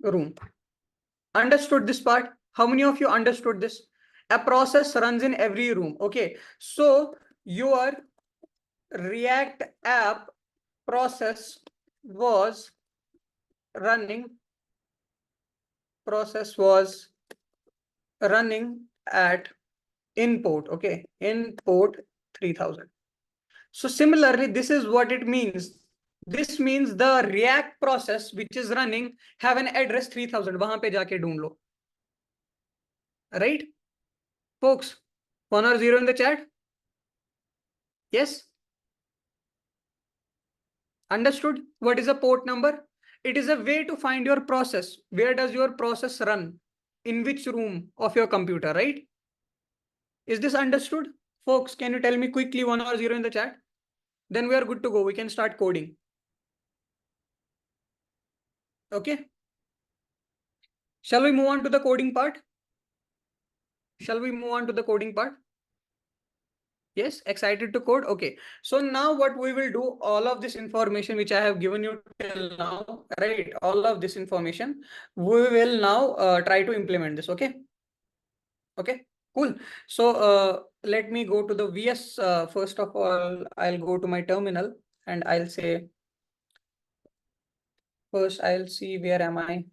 room. Understood this part? How many of you understood this? A process runs in every room. Okay. So your React app process was running at import. Okay. Import 3000. So similarly, this is what it means. This means the React process which is running have an address 3000. वहां पे जाके ढूंढ लो. Right? Folks, 1 or 0 in the chat? Yes? Understood? What is a port number? It is a way to find your process. Where does your process run? In which room of your computer, right? Is this understood? Folks, can you tell me quickly 1 or 0 in the chat? Then we are good to go. We can start coding. Okay. Shall we move on to the coding part? Shall we move on to the coding part? Yes, excited to code. Okay. So now what we will do, all of this information which I have given you till now, right? All of this information, we will now try to implement this. Okay. Okay, cool. So let me go to the VS. First of all, I'll go to my terminal and I'll say, first I'll see where am I?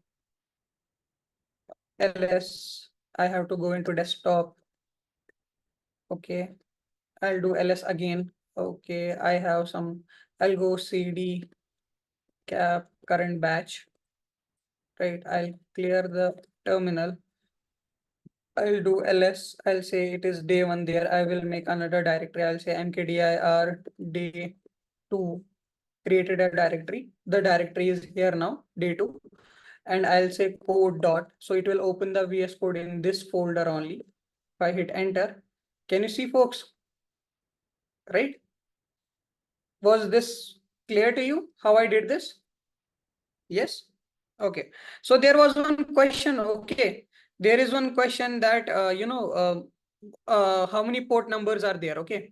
LS, I have to go into desktop. Okay, I'll do LS again. Okay, I have some, I'll go CD cap current batch, right? I'll clear the terminal. I'll do ls. I'll say it is day 1 there. I will make another directory. I'll say mkdir day 2, created a directory. The directory is here now, day 2. And I'll say code dot. So it will open the VS Code in this folder only. If I hit enter, can you see, folks? Right? Was this clear to you how I did this? Yes. Okay. So there was one question. Okay. There is one question that, how many port numbers are there? Okay.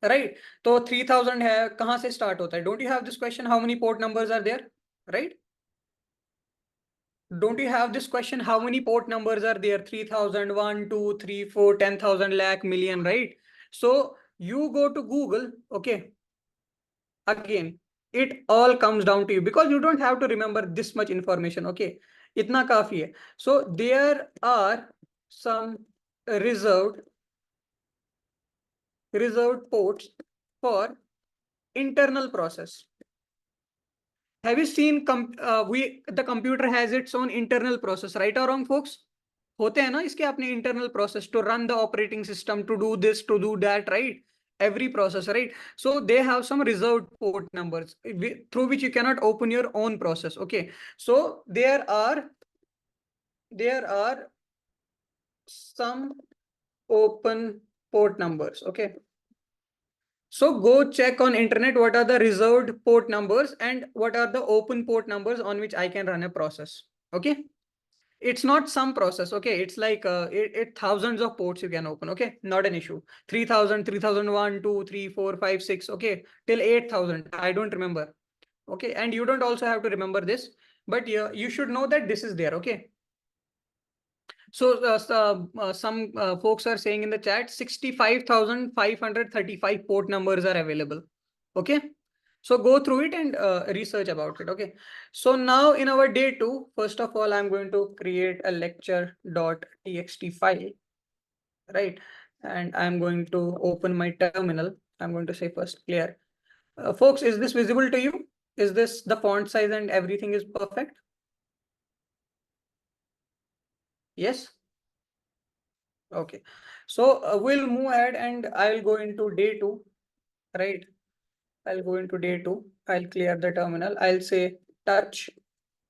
Right. So 3000 है, कहाँ से start होता है? Don't you have this question? How many port numbers are there? Right? Don't you have this question? How many port numbers are there? 3000, 1, 2, 3, 4, 10,000, lakh, million, right? So you go to Google. Okay. Again, it all comes down to you because you don't have to remember this much information. Okay. Itna kafi hai. So there are some reserved ports for internal process. Have you seen the computer has its own internal process, right or wrong, folks? होते हैं ना इसके अपने internal process to run the operating system, to do this, to do that, right? Every process, right? So they have some reserved port numbers through which you cannot open your own process. Okay. So there are some open port numbers. Okay. So go check on internet what are the reserved port numbers and what are the open port numbers on which I can run a process. Okay. It's not some process. Okay. It's like thousands of ports you can open. Okay. Not an issue. 3000, 3001, 2, 3, 4, 5, 6. Okay. Till 8000. I don't remember. Okay. And you don't also have to remember this, but you should know that this is there. Okay. So some folks are saying in the chat 65,535 port numbers are available. Okay. So go through it and research about it. Okay. So now in our day 2, first of all, I'm going to create a lecture.txt file. Right. And I'm going to open my terminal. I'm going to say first clear. Folks, is this visible to you? Is this the font size and everything is perfect? Yes. Okay. So we'll move ahead and I'll go into day 2, right? I'll go into day 2. I'll clear the terminal. I'll say touch,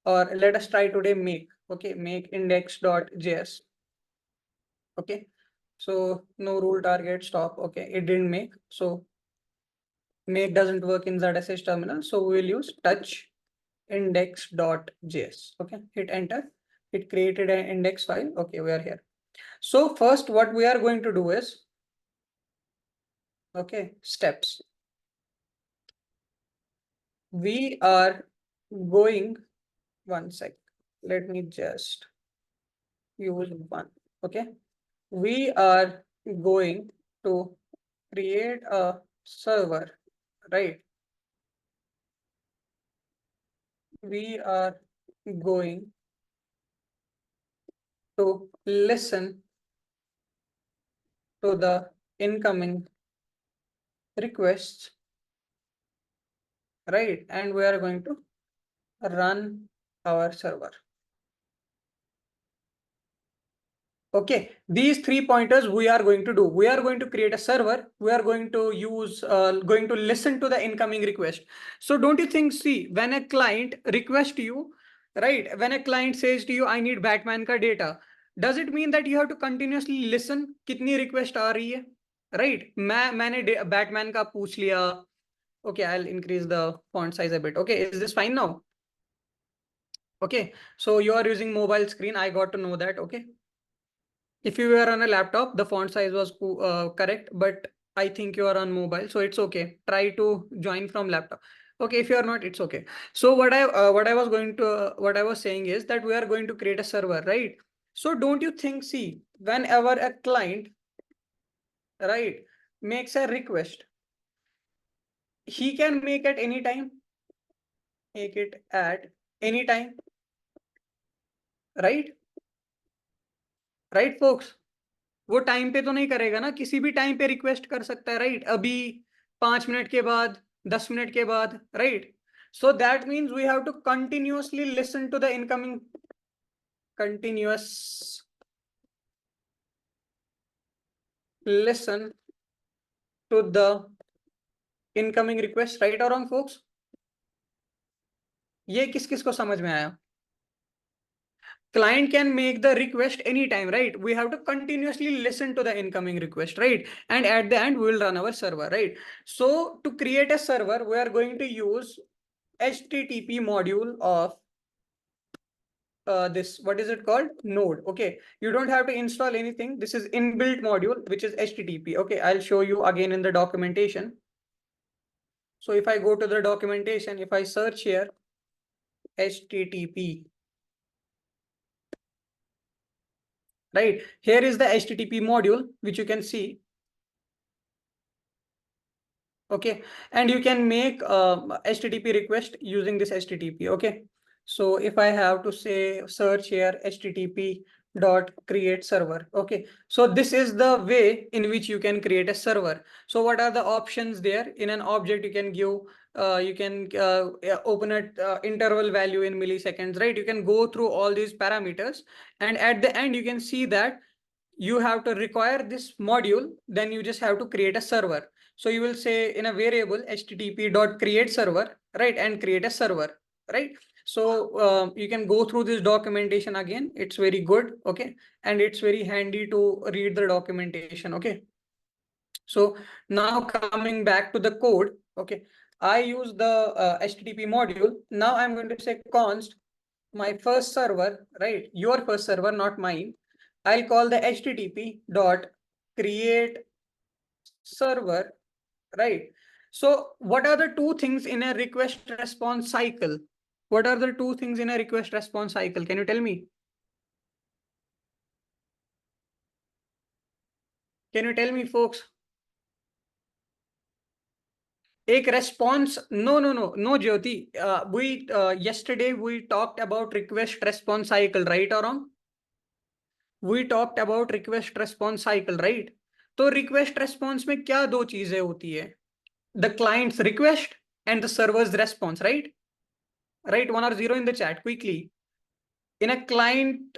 or let us try today make. Okay, make index.js. Okay. So no rule target stop. Okay, it didn't make. So make doesn't work in ZSH terminal. So we'll use touch index.js. Okay, hit enter. It created an index file. Okay, we are here. So first what we are going to do is, okay, steps. We are going, one sec, let me just use one. Okay, we are going to create a server, right? We are going to listen to the incoming requests, right? And we are going to run our server. Okay, these 3 pointers we are going to do. We are going to create a server. We are going to use, going to listen to the incoming request. So don't you think, see, when a client requests you, right? When a client says to you, I need Batman ka data, does it mean that you have to continuously listen? Kitni request aa rahi hai? Right? मैंने Batman का पूछ लिया. Okay, I'll increase the font size a bit. Okay, is this fine now? Okay, so you are using mobile screen. I got to know that. Okay. If you were on a laptop, the font size was correct, but I think you are on mobile, so it's okay. Try to join from laptop. Okay, if you are not, it's okay. So what I was going to what I was saying is that we are going to create a server, right? So don't you think, see, whenever a client, right, makes a request, he can make at any time, make it at any time, right? Right, folks? वो time पे तो नहीं करेगा ना, किसी भी time पे request कर सकता है, राइट? अभी 5 मिनट के बाद, 10 मिनट के बाद, right? So that means we have to continuously listen to the incoming, continuous listen to the incoming request, right or wrong, folks? ये किस किस को समझ में आया? Client can make the request anytime, right? We have to continuously listen to the incoming request, right? And at the end, we will run our server, right? So to create a server, we are going to use HTTP module of this, what is it called? Node. Okay, you don't have to install anything. This is inbuilt module, which is HTTP. Okay, I'll show you again in the documentation. So if I go to the documentation, if I search here, HTTP, right? Here is the HTTP module, which you can see. Okay, and you can make HTTP request using this HTTP. Okay, so if I have to say search here HTTP dot create server. Okay, so this is the way in which you can create a server. So what are the options there? In an object, you can give you can open an interval value in milliseconds, right? You can go through all these parameters, and at the end you can see that you have to require this module. Then you just have to create a server. So you will say in a variable HTTP dot create server, right? And create a server, right? So you can go through this documentation again. It's very good. Okay. And it's very handy to read the documentation. Okay. So now coming back to the code. Okay. I use the HTTP module. Now I'm going to say const my first server, right? Your first server, not mine. I'll call the HTTP dot create server, right? So what are the two things in a request response cycle? What are the two things in a request response cycle? Can you tell me? Can you tell me, folks? Ek response, no, Jyoti. Yesterday we talked about request response cycle, right or wrong? We talked about request response cycle, right? तो request response में क्या दो चीजें होती है? The client's request and the server's response, right? Write 1 or 0 in the chat quickly. In a client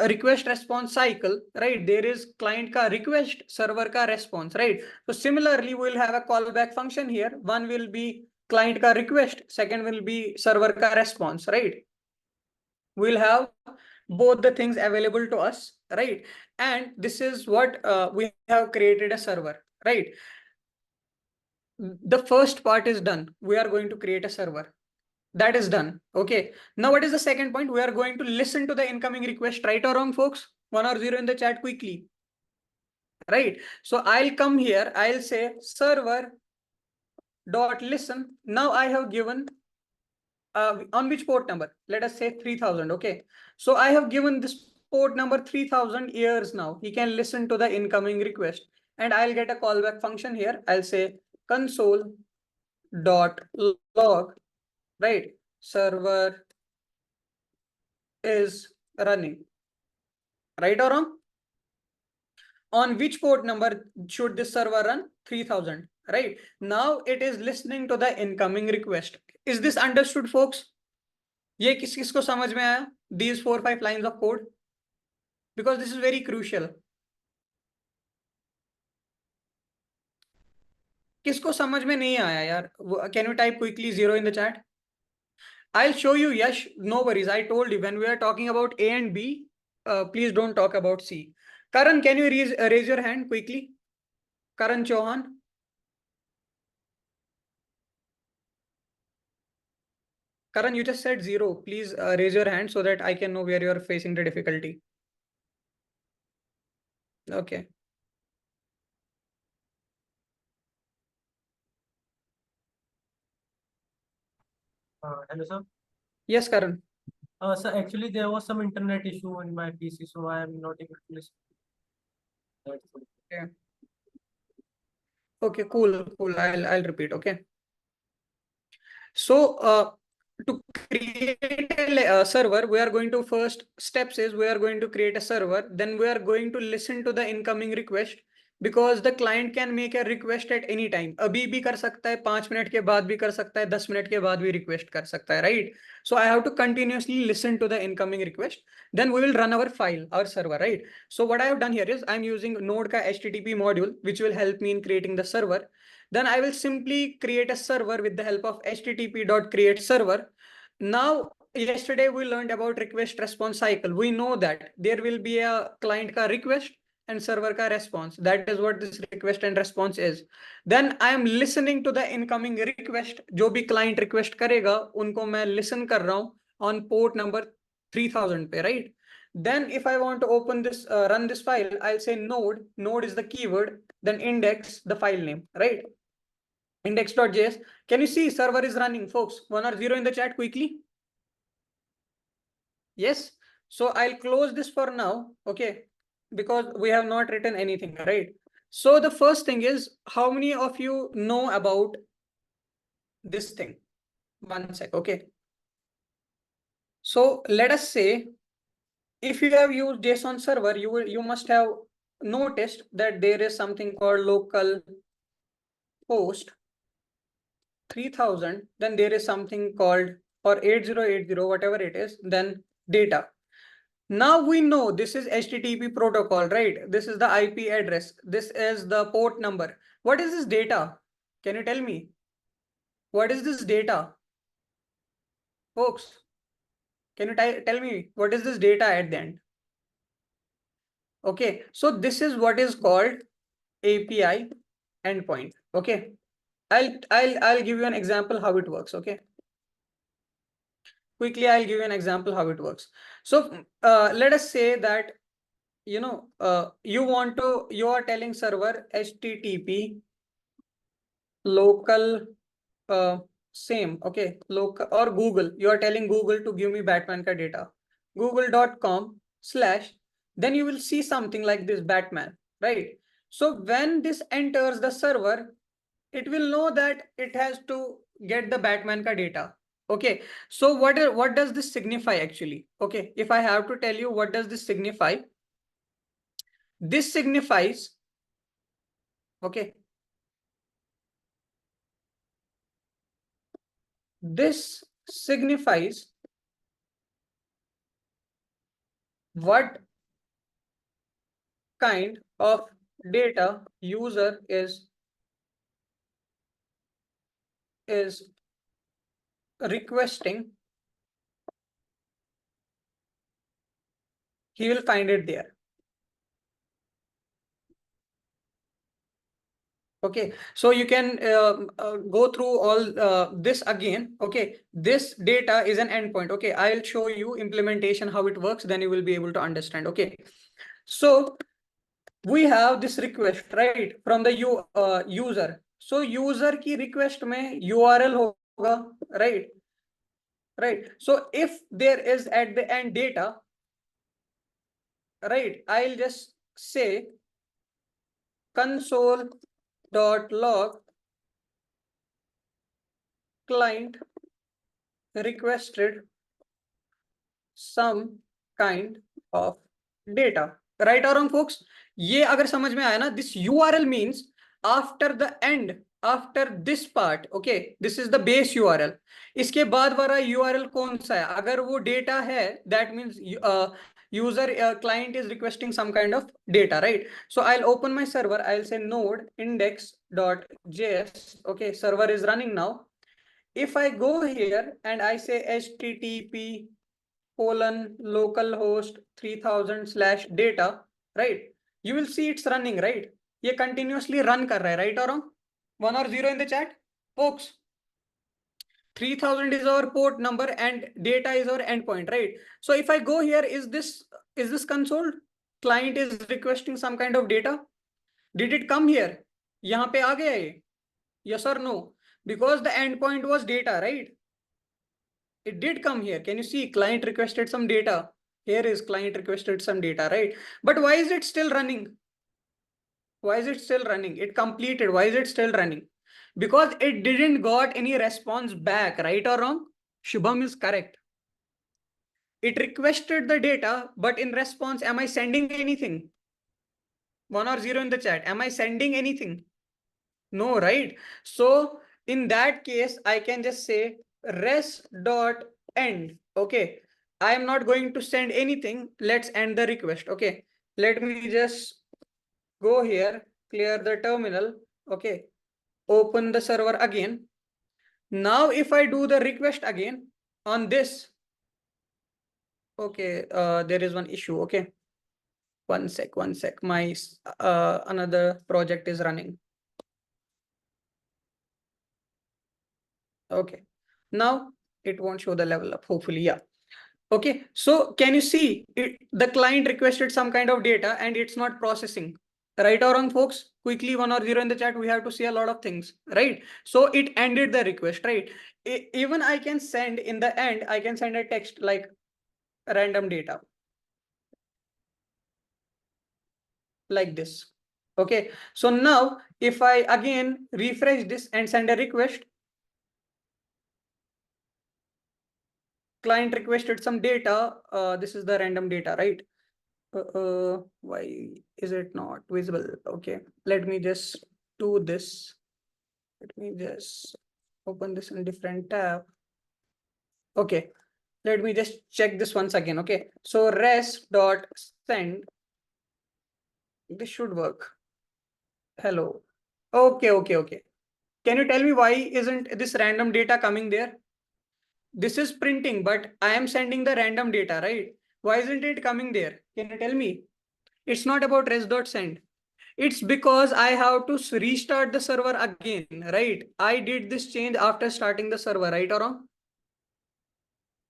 request response cycle, right, there is client ka request, server ka response, right? So similarly, we'll have a callback function here. One will be client ka request, second will be server ka response, right? We'll have both the things available to us, right? And this is what we have created a server, right? The first part is done. We are going to create a server. That is done. Okay. Now, what is the second point? We are going to listen to the incoming request. Right or wrong, folks? 1 or 0 in the chat quickly. Right. So I'll come here. I'll say server dot listen. Now I have given on which port number? Let us say 3000. Okay. So I have given this port number 3000 years now. He can listen to the incoming request, and I'll get a callback function here. I'll say console dot log, right? Server is running. Right or wrong? On which port number should this server run? 3000. Right. Now it is listening to the incoming request. Is this understood, folks? ये किसको समझ में आया? These 4-5 lines of code, because this is very crucial. किसको समझ में नहीं आया यार? Can you type quickly 0 in the chat? I'll show you. Yash, no worries. I told you when we are talking about A and B, please don't talk about C. Karan, can you raise your hand quickly? Karan Chauhan. Karan, you just said 0. Please raise your hand so that I can know where you are facing the difficulty. Okay. Hello, sir. Yes, Karan. Sir, actually, there was some internet issue in my PC, so I am not able to listen. That's it. Okay. Okay, cool. I'll repeat. Okay. So, to create a server, we are going to first steps is we are going to create a server. Then we are going to listen to the incoming request, because the client can make a request at any time. अभी भी कर सकता है, 5 minute के बाद भी कर सकता है, 10 मिनट के बाद भी request कर सकता है, right? So I have to continuously listen to the incoming request. Then we will run our file, our server, right? So what I have done here is I'm using Node ka HTTP module, which will help me in creating the server. Then I will simply create a server with the help of http.create server. Now, yesterday we learned about request response cycle. We know that there will be a client ka request and server ka response. That is what this request and response is. Then I am listening to the incoming request. जो भी client request करेगा, उनको मैं listen कर रहा हूँ on port number 3000 पे, right? Then if I want to open this, run this file, I'll say node. Node is the keyword. Then index, the file name, right? Index.js. Can you see server is running, folks? 1 or 0 in the chat quickly. Yes. So I'll close this for now. Okay. Because we have not written anything, right? So the first thing is, how many of you know about this thing? 1 sec. Okay. So let us say, if you have used JSON server, you must have noticed that there is something called local host 3000, then there is something called, or 8080, whatever it is, then data. Now we know this is HTTP protocol, right? This is the IP address. This is the port number. What is this data? Can you tell me? What is this data? Folks, can you tell me what is this data at the end? Okay, so this is what is called API endpoint. Okay, I'll give you an example how it works. Okay, quickly I'll give you an example how it works. So let us say that you are telling server HTTP local same, okay, local, or Google, you are telling Google to give me Batman ka data, google.com/, then you will see something like this Batman, right? So when this enters the server, it will know that it has to get the Batman ka data. Okay, so what does this signify actually? Okay, if I have to tell you what does this signify, this signifies, okay, this signifies what kind of data user is requesting. He will find it there. Okay, so you can go through all this again. Okay, this data is an endpoint. Okay, I'll show you implementation, how it works, then you will be able to understand. Okay, so we have this request, right, from the user. So user की request में URL होगा, right? Right. So if there is at the end data, right, I'll just say console.log client requested some kind of data. Right or wrong, folks? ये अगर समझ में आया ना, this URL means after the end, after this part, okay, this is the base URL. इसके बाद वाला URL कौन सा है? अगर वो data है, that means user client is requesting some kind of data, right? So I'll open my server. I'll say node index.js. Okay, server is running now. If I go here and I say http :localhost 3000/data, right? You will see it's running, right? ये continuously run कर रहा है, right or wrong? 1 or 0 in the chat, folks. 3000 is our port number and data is our endpoint, right? So if I go here, is this console? Client is requesting some kind of data. Did it come here? यहाँ पे आ गया ये? Yes or no? Because the endpoint was data, right? It did come here. Can you see client requested some data? Here is client requested some data, right? But why is it still running? Why is it still running? It completed. Why is it still running? Because it didn't got any response back, right or wrong? Shubham is correct. It requested the data, but in response, am I sending anything? 1 or 0 in the chat. Am I sending anything? No, right? So in that case, I can just say res.end. Okay, I am not going to send anything. Let's end the request. Okay, let me just go here, clear the terminal. Okay, open the server again. Now if I do the request again on this, okay, there is one issue. Okay, one sec, my another project is running. Okay, now it won't show the level up, hopefully. Yeah. Okay, so can you see the client requested some kind of data and it's not processing, right or wrong, folks? Quickly, 1 or 0 in the chat. We have to see a lot of things, right? So it ended the request, right? Even I can send in the end, I can send a text like random data like this. Okay, so now if I again refresh this and send a request, client requested some data. This is the random data, right? Why is it not visible? Okay, let me just do this. Let me just open this in a different tab. Okay, let me just check this once again. Okay, so res.send, this should work. Hello. Okay. Can you tell me why isn't this random data coming there? This is printing, but I am sending the random data, right? Why isn't it coming there? Can you tell me? It's not about res.send. It's because I have to restart the server again, right? I did this change after starting the server, right or wrong?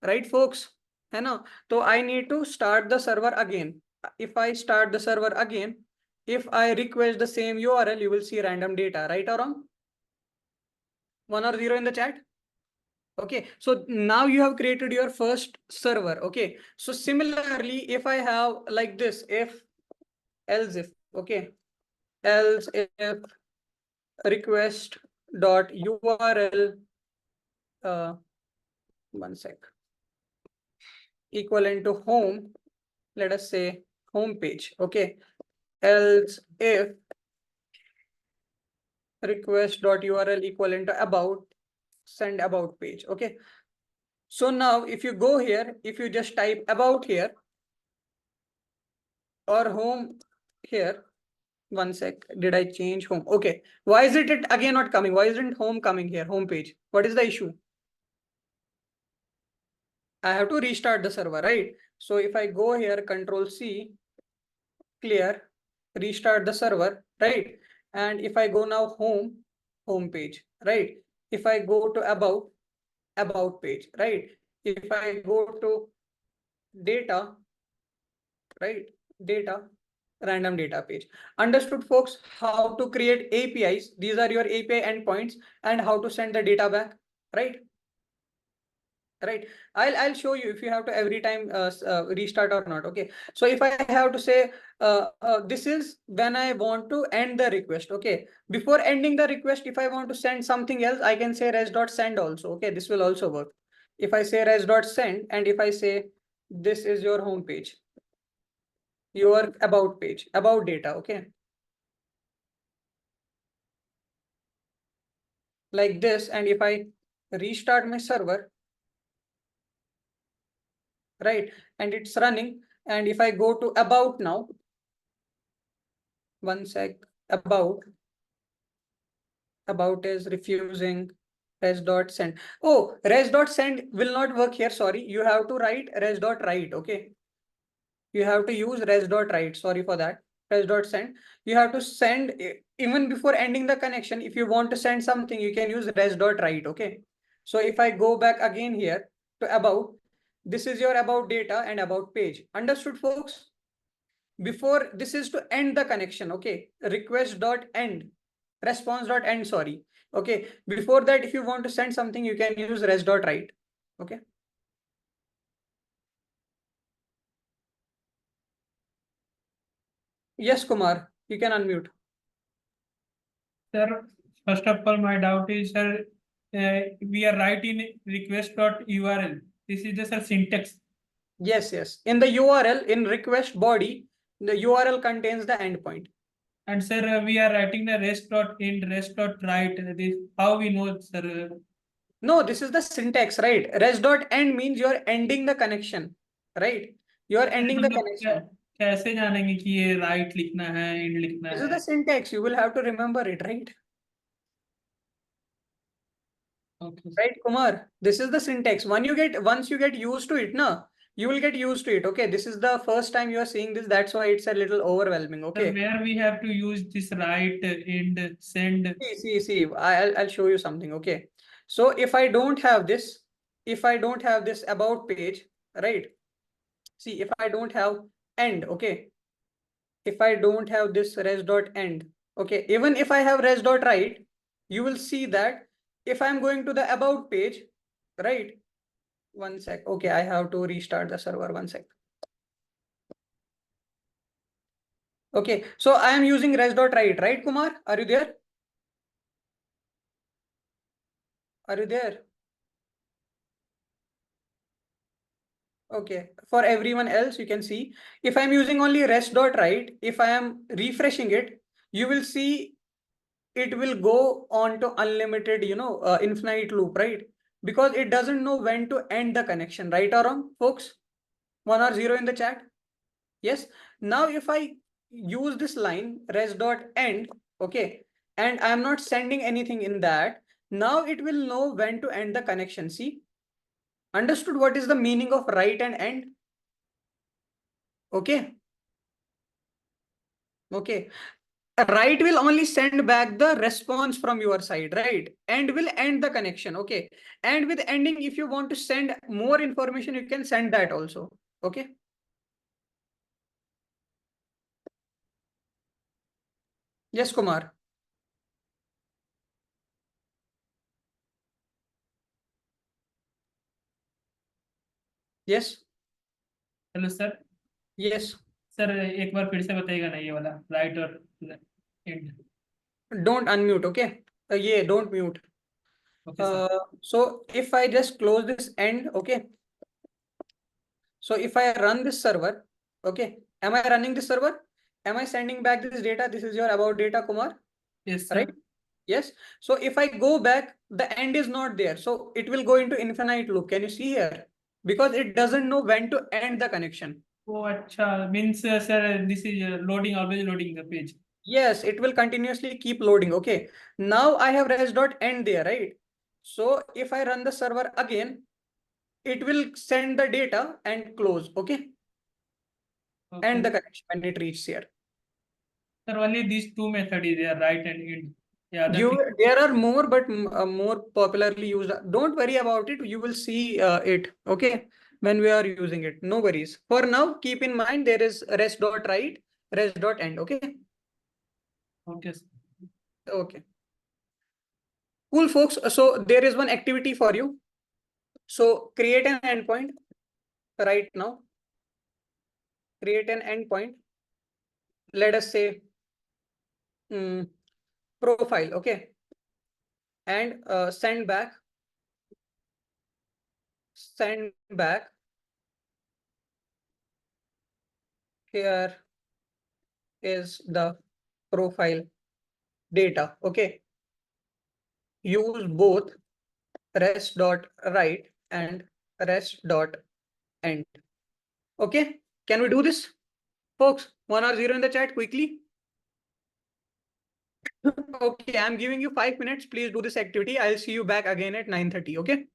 Right, folks? है ना? So I need to start the server again. If I start the server again, if I request the same URL, you will see random data, right or wrong? 1 or 0 in the chat? Okay, so now you have created your first server. Okay, so similarly, if I have like this, if else if, okay, else if request dot URL, one sec, equivalent to home, let us say home page. Okay, else if request dot URL equivalent to about, send about page. Okay, so now if you go here, if you just type about here or home here, one sec, did I change home? Okay, why is it again not coming? Why isn't home coming here, home page? What is the issue? I have to restart the server, right? So if I go here, Control C, clear, restart the server, right? And if I go now home page, right? If I go to about page, right? If I go to data, right? Data, random data page. Understood, folks, how to create APIs? These are your API endpoints and how to send the data back, right? Right. I'll show you if you have to every time restart or not. Okay. So if I have to say this is when I want to end the request. Okay. Before ending the request, if I want to send something else, I can say res.send also. Okay. This will also work. If I say res.send and if I say this is your home page, your about page, about data. Okay. Like this. And if I restart my server, right, and it's running, and if I go to about now, one sec, about is refusing res.send. Oh, res.send will not work here. Sorry, you have to write res.write. Okay, you have to use res.write. Sorry for that. Res.send. You have to send even before ending the connection. If you want to send something, you can use res.write. Okay, so if I go back again here to about, this is your about data and about page. Understood, folks? Before this is to end the connection. Okay, request.end, response.end, sorry. Okay, before that, if you want to send something, you can use res.write. Okay. Yes, Kumar, you can unmute. Sir, first of all, my doubt is, sir, we are writing request.url. This is the, sir, syntax. Yes. In the URL, in request body, the URL contains the endpoint. And sir, we are writing the rest.end, rest.write. This how we know, sir? No, this is the syntax, right? Res.end means you're ending the connection, right? You're ending the connection. कैसे जानेंगे कि ये right लिखना है, and लिखना This है? is the syntax. You will have to remember it, right? Okay. Right, Kumar? This is the syntax. Once you get used to it, na, you will get used to it. Okay, this is the first time you are seeing this. That's why it's a little overwhelming. Okay. So where we have to use this write, end, send. See. I'll show you something. Okay. So if I don't have this, about page, right? See, if I don't have end, okay. If I don't have this res.end, okay. Even if I have res.write, you will see that if I'm going to the about page, right? One sec. Okay, I have to restart the server. One sec. Okay, so I am using res.write, right, Kumar? Are you there? Are you there? Okay, for everyone else, you can see if I'm using only res.write, if I am refreshing it, you will see it will go on to unlimited, infinite loop, right? Because it doesn't know when to end the connection, right or wrong, folks? 1 or 0 in the chat. Yes. Now, if I use this line res.end, okay, and I'm not sending anything in that, now it will know when to end the connection. See, understood what is the meaning of write and end? Okay. Okay. Write will only send back the response from your side, right? And will end the connection. Okay. And with ending, if you want to send more information, you can send that also. Okay. Yes, Kumar. Yes. Hello sir. Yes. Sir एक बार फिर से बताइएगा ना ये वाला right और and. Don't unmute. Okay. Yeah, don't mute. Okay, sir. So if I just close this end, okay. So if I run this server, okay, am I running this server? Am I sending back this data? This is your about data, Kumar. Yes, sir. Right? Yes. So if I go back, the end is not there. So it will go into infinite loop. Can you see here? Because it doesn't know when to end the connection. Oh, अच्छा. Means, sir, this is loading, always loading the page. Yes, it will continuously keep loading. Okay. Now I have res.end there, right? So if I run the server again, it will send the data and close. Okay. Okay. And the connection when it reaches here. Sir, only these two methods is there, right and int. Yeah, There are more, but more popularly used. Don't worry about it. You will see it, okay, when we are using it. No worries. For now, keep in mind there is rest.write, rest.end, okay? okay, sir. Okay. Cool, folks. So there is one activity for you. So create an endpoint right now. Create an endpoint. Let us say profile, okay? And send back here is the profile data, okay? Use both rest.write and rest.end. Okay, can we do this? Folks, 1 or 0 in the chat quickly. Okay, I'm giving you 5 minutes. Please do this activity. I'll see you back again at 9:30. Okay.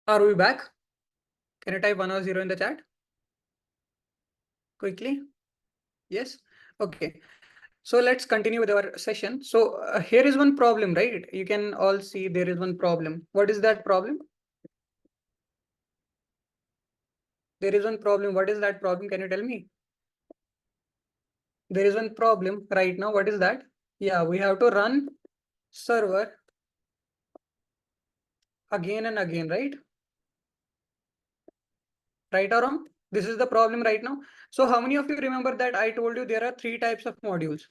Are we back? Can you type 1 or 0 in the chat? Quickly. Yes. Okay. So let's continue with our session. So here is one problem, right? You can all see there is one problem. What is that problem? There is one problem. What is that problem? Can you tell me? There is one problem right now. What is that? Yeah, we have to run server again and again, right? Right or wrong? This is the problem right now. So how many of you remember that I told you there are 3 types of modules?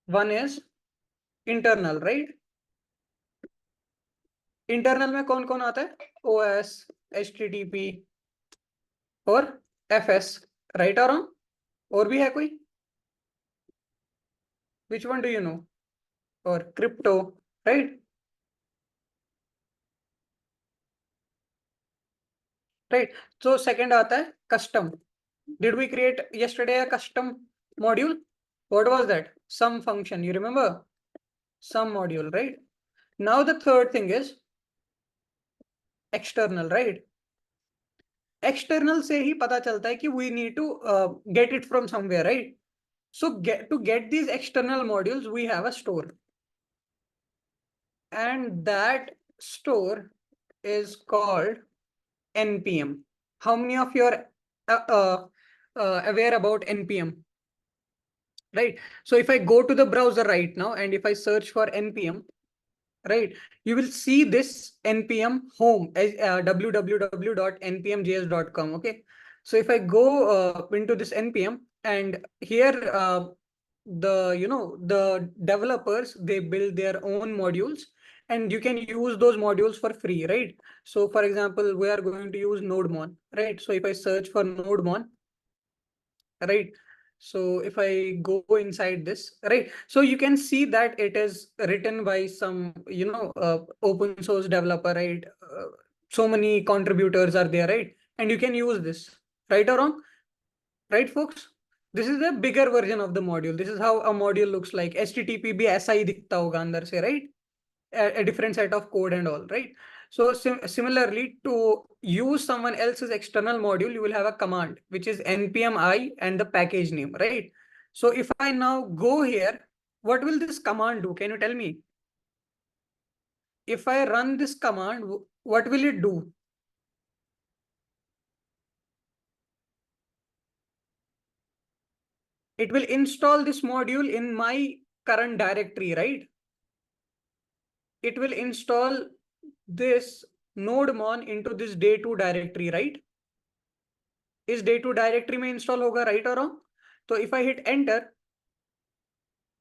One is internal, right? Internal में कौन कौन आता है? OS, HTTP और FS, right और wrong? और भी है कोई? Which one do you know? Or crypto, right? Right. So second आता है custom. Did we create yesterday a custom module? What was that? Some function. You remember? Some module, right? Now the third thing is external, right? External से ही पता चलता है कि we need to get it from somewhere, right? So to get these external modules, we have a store. And that store is called NPM. How many of you are aware about NPM? Right. So if I go to the browser right now and if I search for NPM, right, you will see this NPM home as www.npmjs.com. Okay. So if I go into this NPM and here the developers, they build their own modules and you can use those modules for free, right? So for example, we are going to use NodeMon, right? So if I search for NodeMon, right? So if I go inside this, right, so you can see that it is written by some, open source developer, right? So many contributors are there, right? And you can use this, right or wrong? Right, folks? This is a bigger version of the module. This is how a module looks like. HTTP भी ऐसा ही दिखता होगा अंदर से, right? A different set of code and all, right? So similarly, to use someone else's external module, you will have a command, which is npm I and the package name, right? So if I now go here, what will this command do? Can you tell me? If I run this command, what will it do? It will install this module in my current directory, right? It will install this NodeMon into this day2 directory, right? Is day2 directory में install होगा, right or wrong? So if I hit enter,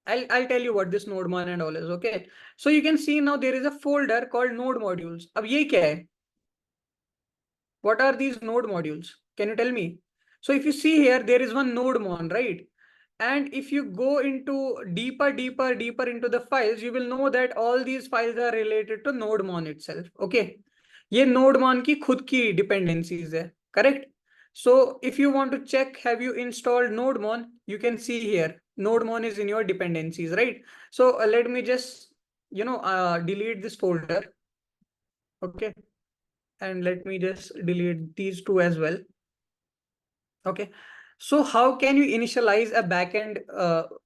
I'll tell you what this NodeMon and all is, okay? So you can see now there is a folder called node modules. अब ये क्या है? What are these node modules? Can you tell me? So if you see here, there is one NodeMon, right? And if you go into deeper into the files, you will know that all these files are related to NodeMon itself. Okay. ये NodeMon की खुद की dependencies है, correct? So if you want to check, have you installed NodeMon? You can see here, NodeMon is in your dependencies, right? So let me just, delete this folder. Okay. And let me just delete these two as well. Okay. So how can you initialize a backend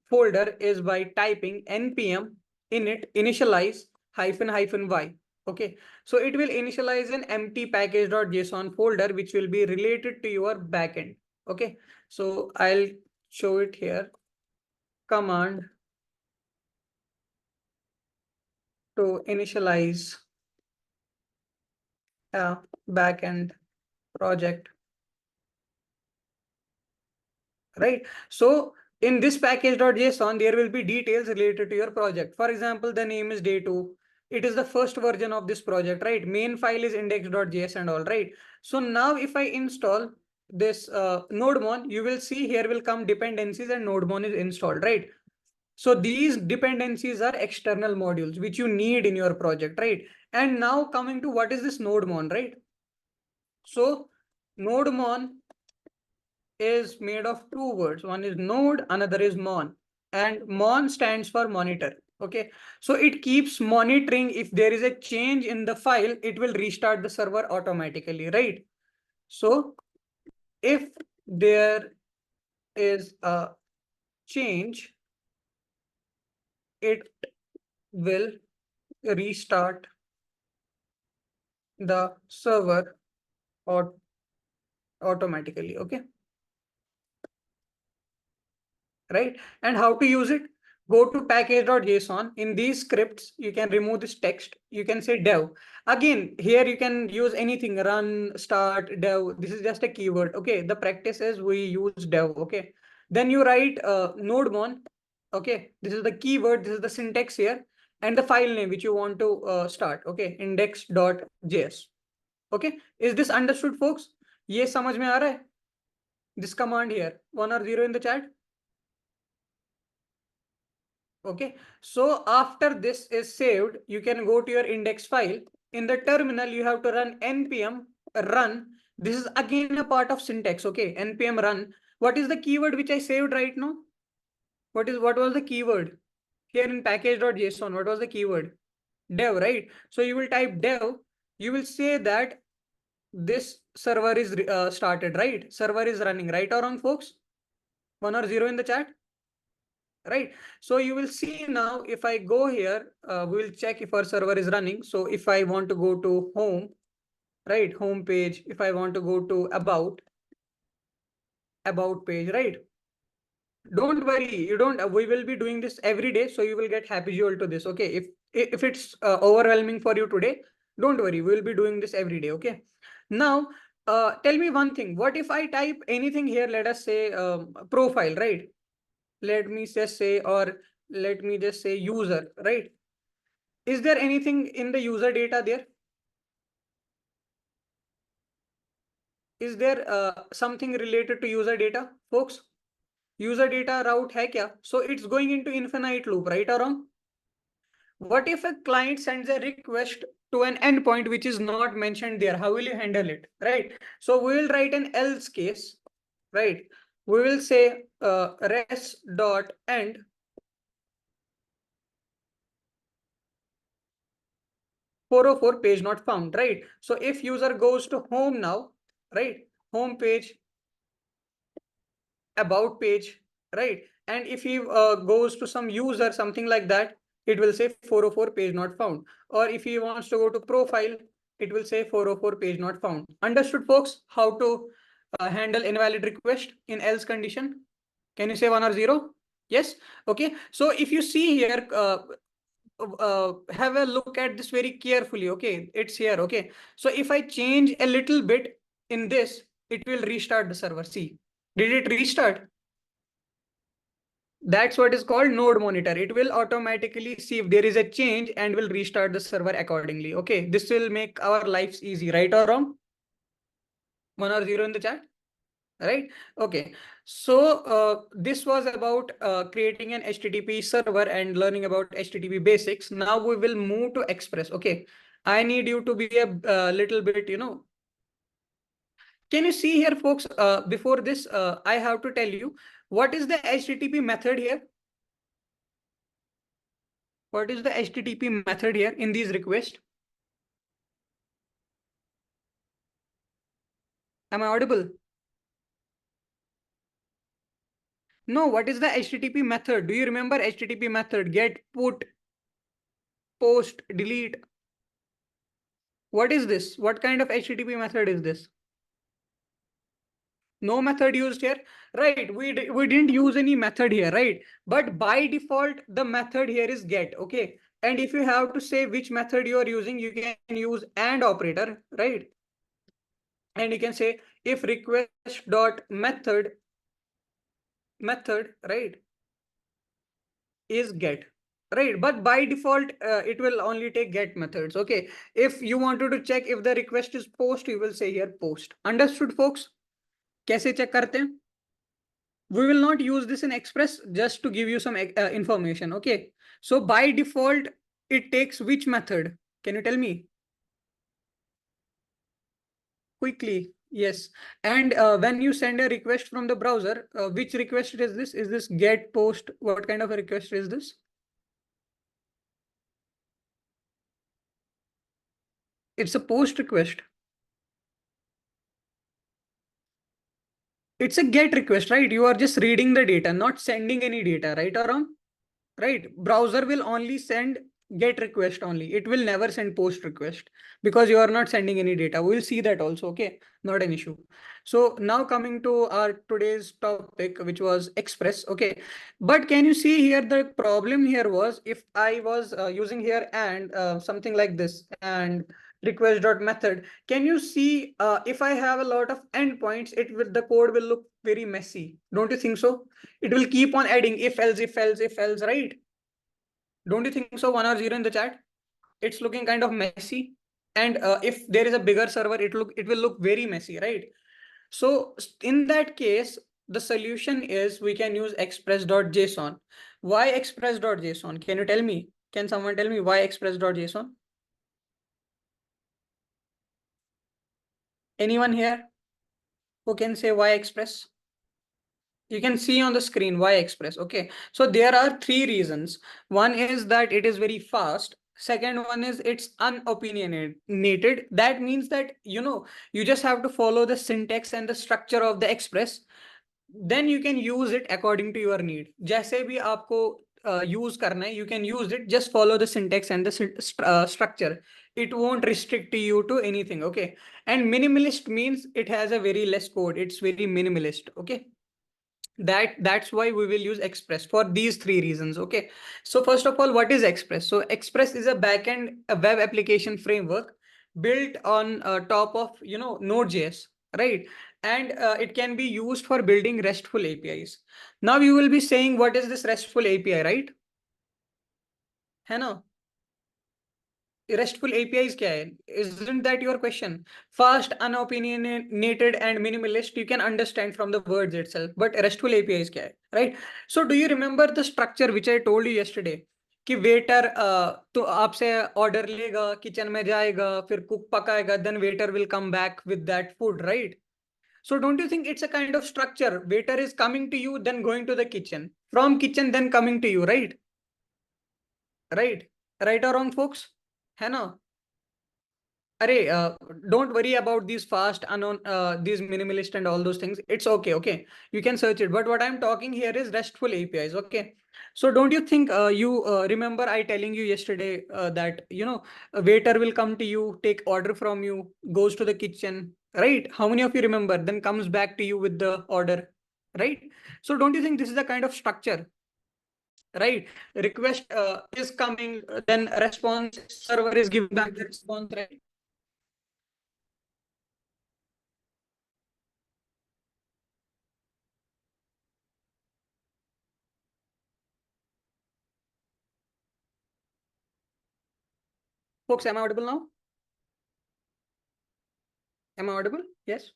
folder is by typing npm init initialize -y. Okay. So it will initialize an empty package.json folder, which will be related to your backend. Okay. So I'll show it here. Command to initialize a backend project. Right. So in this package.json, there will be details related to your project. For example, the name is day2. It is the first version of this project, right? Main file is index.js and all, right? So now if I install this NodeMon, you will see here will come dependencies and NodeMon is installed, right? So these dependencies are external modules which you need in your project, right? And now coming to what is this NodeMon, right? So NodeMon is made of two words. One is node, another is mon. and mon stands for monitor. Okay, so it keeps monitoring. If there is a change in the file, it will restart the server automatically, right? So if there is a change, it will restart the server automatically. Okay, right? And how to use it? Go to package.json. In these scripts, you can remove this text. You can say dev. Again, here you can use anything, run, start, dev. This is just a keyword. Okay, the practice is we use dev. Okay, then you write nodemon. Okay, this is the keyword. This is the syntax here, and the file name which you want to start. Okay, index.js. Okay, is this understood, folks? ये समझ में आ रहा है? This command here, 1 or 0 in the chat. Okay, so after this is saved, you can go to your index file. In the terminal, you have to run npm run. This is again a part of syntax. Okay, npm run. What is the keyword which I saved right now? What was the keyword here in package.json? What was the keyword? Dev, right? So you will type dev. You will say that this server is started, right? Server is running, right or wrong, folks? 1 or 0 in the chat. Right, so you will see now, if I go here, we will check if our server is running. So if I want to go to home, right, home page, if I want to go to about page, right, don't worry, you don't, we will be doing this every day, so you will get habitual to this. Okay, if it's overwhelming for you today, don't worry, we will be doing this every day. Okay, now tell me one thing, what if I type anything here? Let us say profile, right? Let me just say, or let me just say user, right? Is there anything in the user data there? Is there something related to user data, folks? User data route hai kya? So it's going into infinite loop, right or wrong? What if a client sends a request to an endpoint which is not mentioned there? How will you handle it, right? So we will write an else case, right? We will say res.end 404 page not found, right? So if user goes to home now, right, home page, about page, right, and if he goes to some user, something like that, it will say 404 page not found. Or if he wants to go to profile, it will say 404 page not found. Understood, folks, how to handle invalid request in else condition? Can you say 1 or 0? Yes. Okay, so if you see here, have a look at this very carefully. Okay, it's here. Okay, so if I change a little bit in this, it will restart the server. See, did it restart? That's what is called node monitor. It will automatically see if there is a change and will restart the server accordingly. Okay, this will make our lives easy, right or wrong? 1 or 0 in the chat, right? Okay, so this was about creating an HTTP server and learning about HTTP basics. Now we will move to Express. Okay, I need you to be a little bit, can you see here, folks? Before this, I have to tell you, what is the HTTP method here? What is the HTTP method here in these requests? Am I audible? No, what is the HTTP method? Do you remember HTTP method? Get, put, post, delete. What is this? What kind of HTTP method is this? No method used here, right? We didn't use any method here, right? But by default, the method here is get. Okay, and if you have to say which method you are using, you can use AND operator, right? And you can say if request dot method, right, is get, right? But by default, it will only take get methods. Okay, if you wanted to check if the request is post, you will say here post. Understood, folks? कैसे check करते हैं? We will not use this in Express, just to give you some information. Okay, so by default, it takes which method? Can you tell me quickly? Yes. And when you send a request from the browser, which request is this? Is this get, post? What kind of a request is this? It's a post request. It's a get request, right? You are just reading the data, not sending any data, right or wrong? Right. Browser will only send get request only. It will never send post request because you are not sending any data. We'll see that also. Okay. Not an issue. So now coming to our today's topic, which was Express. Okay. But can you see here, the problem here was if I was using here and something like this and request dot method, can you see if I have a lot of endpoints, the code will look very messy. Don't you think so? It will keep on adding if else, if else, if else, right? Don't you think so? 1 or 0 in the chat. It's looking kind of messy. And if there is a bigger server, it will look very messy, right? So in that case, the solution is we can use express.json. Why express.json? Can you tell me? Can someone tell me why express.json? Anyone here who can say why express? You can see on the screen why express. Okay, so there are 3 reasons. One is that it is very fast. Second one is it's unopinionated. That means that you just have to follow the syntax and the structure of the express. Then you can use it according to your need. जैसे भी आपको use करना है, you can use it. Just follow the syntax and the structure. It won't restrict you to anything. Okay, and minimalist means it has a very less code. It's very minimalist. Okay. That's why we will use Express for these 3 reasons. Okay, so first of all, what is Express? So Express is a backend, a web application framework built on top of Node.js, right? And it can be used for building RESTful APIs. Now you will be saying, what is this RESTful API, right? है ना? RESTful APIs क्या है? Isn't that your question? Fast, unopinionated, and minimalist, you can understand from the words itself. But RESTful APIs क्या है? Right? So do you remember the structure which I told you yesterday? कि waiter तो आपसे order लेगा, kitchen में जाएगा, फिर cook पकाएगा, then waiter will come back with that food, right? So don't you think it's a kind of structure? Waiter is coming to you, then going to the kitchen. From kitchen, then coming to you, right? Right? Right or wrong, folks? है ना? Array, don't worry about these fast, these minimalist and all those things. It's okay. Okay, you can search it. But what I'm talking here is RESTful APIs. Okay, so don't you think you remember I telling you yesterday that a waiter will come to you, take order from you, goes to the kitchen, right? How many of you remember? Then comes back to you with the order, right? So don't you think this is a kind of structure? Right, request is coming, then response server is giving back the response, right? Folks, am I audible now? Am I audible? Yes.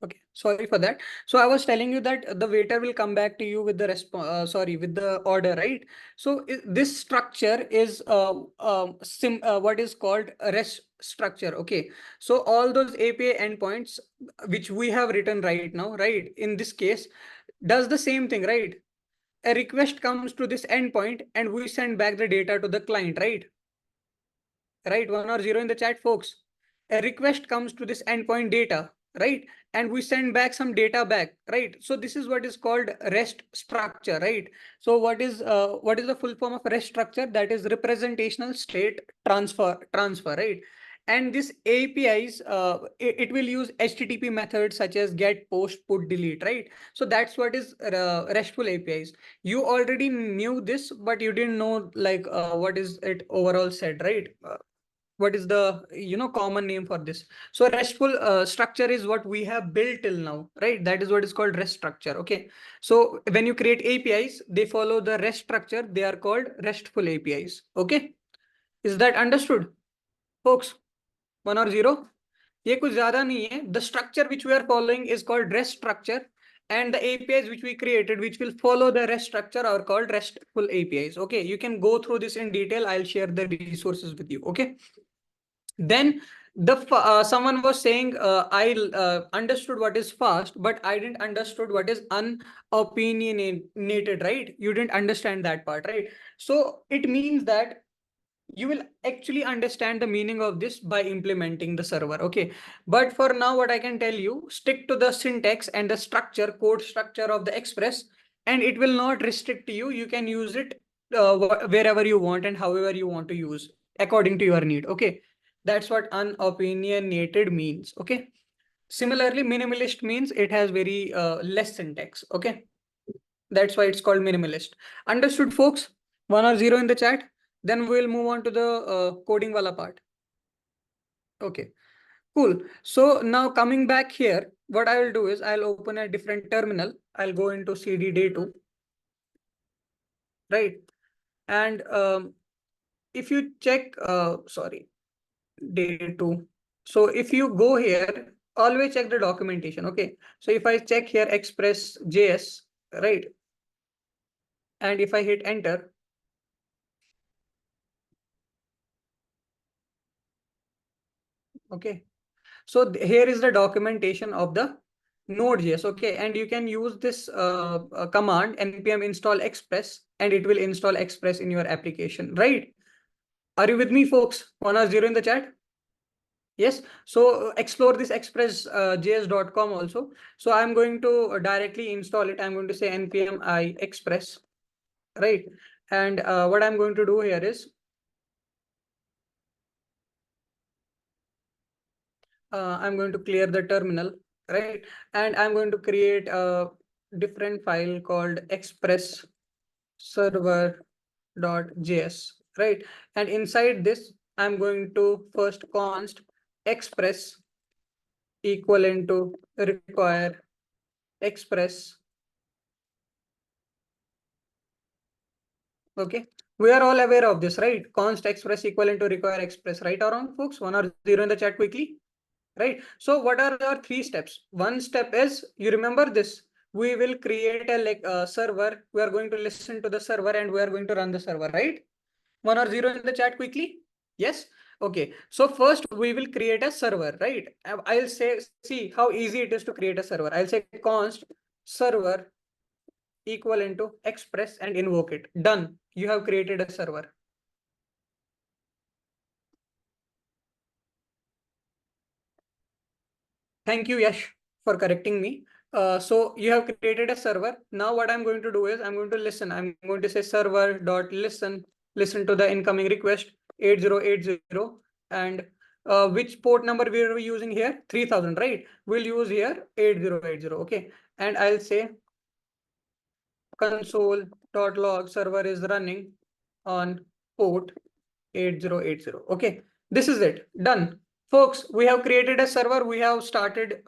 Okay. Sorry for that. So I was telling you that the waiter will come back to you with the response. With the order, right? So this structure is what is called a REST structure. Okay. So all those API endpoints which we have written right now, right? In this case, does the same thing, right? A request comes to this endpoint and we send back the data to the client, right? Right, 1 or 0 in the chat, folks. A request comes to this endpoint data, right? And we send back some data back, right? So this is what is called REST structure, right? So what is the full form of REST structure? That is representational state transfer, right? And this APIs, it will use HTTP methods such as get, post, put, delete, right? So that's what is RESTful APIs. You already knew this, but you didn't know like what is it overall said, right? What is the common name for this? So RESTful structure is what we have built till now, right? That is what is called REST structure. Okay, so when you create APIs, they follow the REST structure. They are called RESTful APIs. Okay, is that understood, folks? 1 or 0? ये कुछ ज़्यादा नहीं है. The structure which we are following is called REST structure, and the APIs which we created, which will follow the REST structure, are called RESTful APIs. Okay, you can go through this in detail. I'll share the resources with you. Okay. Then Someone was saying, I understood what is fast, but I didn't understood what is unopinionated, right? You didn't understand that part, right? So it means that you will actually understand the meaning of this by implementing the server. Okay, but for now, what I can tell you, stick to the syntax and the structure, code structure of the Express, and it will not restrict you. You can use it wherever you want and however you want to use according to your need. Okay, that's what unopinionated means. Okay, similarly, minimalist means it has very less syntax. Okay, that's why it's called minimalist. Understood, folks? 1 or 0 in the chat. Then we'll move on to the coding wala part. Okay, cool. So now coming back here, what I will do is I'll open a different terminal. I'll go into CD day 2, right? And if you check, sorry, day 2. So if you go here, always check the documentation. Okay. So if I check here Express.js, right? And if I hit enter, okay. So here is the documentation of the Node.js. Okay, and you can use this command npm install express, and it will install express in your application, right? Are you with me, folks? 1 or 0 in the chat? Yes. So explore this express.js.com also. So I'm going to directly install it. I'm going to say npm I express, right? And what I'm going to do here is I'm going to clear the terminal, right? And I'm going to create a different file called express server.js, right? And inside this, I'm going to first const express equivalent to require express. Okay, we are all aware of this, right? Const express equivalent to require express, right or wrong, folks? 1 or 0 in the chat quickly. Right. So what are our 3 steps? One step is, you remember this, we will create a server. We are going to listen to the server and we are going to run the server, right? 1 or 0 in the chat quickly. Yes. Okay. So first we will create a server, right? I'll say, see how easy it is to create a server. I'll say const server equivalent to express and invoke it. Done. You have created a server. Thank you, Yash, for correcting me. So you have created a server. Now what I'm going to do is I'm going to listen. I'm going to say server.listen, listen to the incoming request 8080, and which port number we are using here? 3000, right? We'll use here 8080. Okay. And I'll say console.log server is running on port 8080. Okay. This is it. Done. Folks, we have created a server. We have started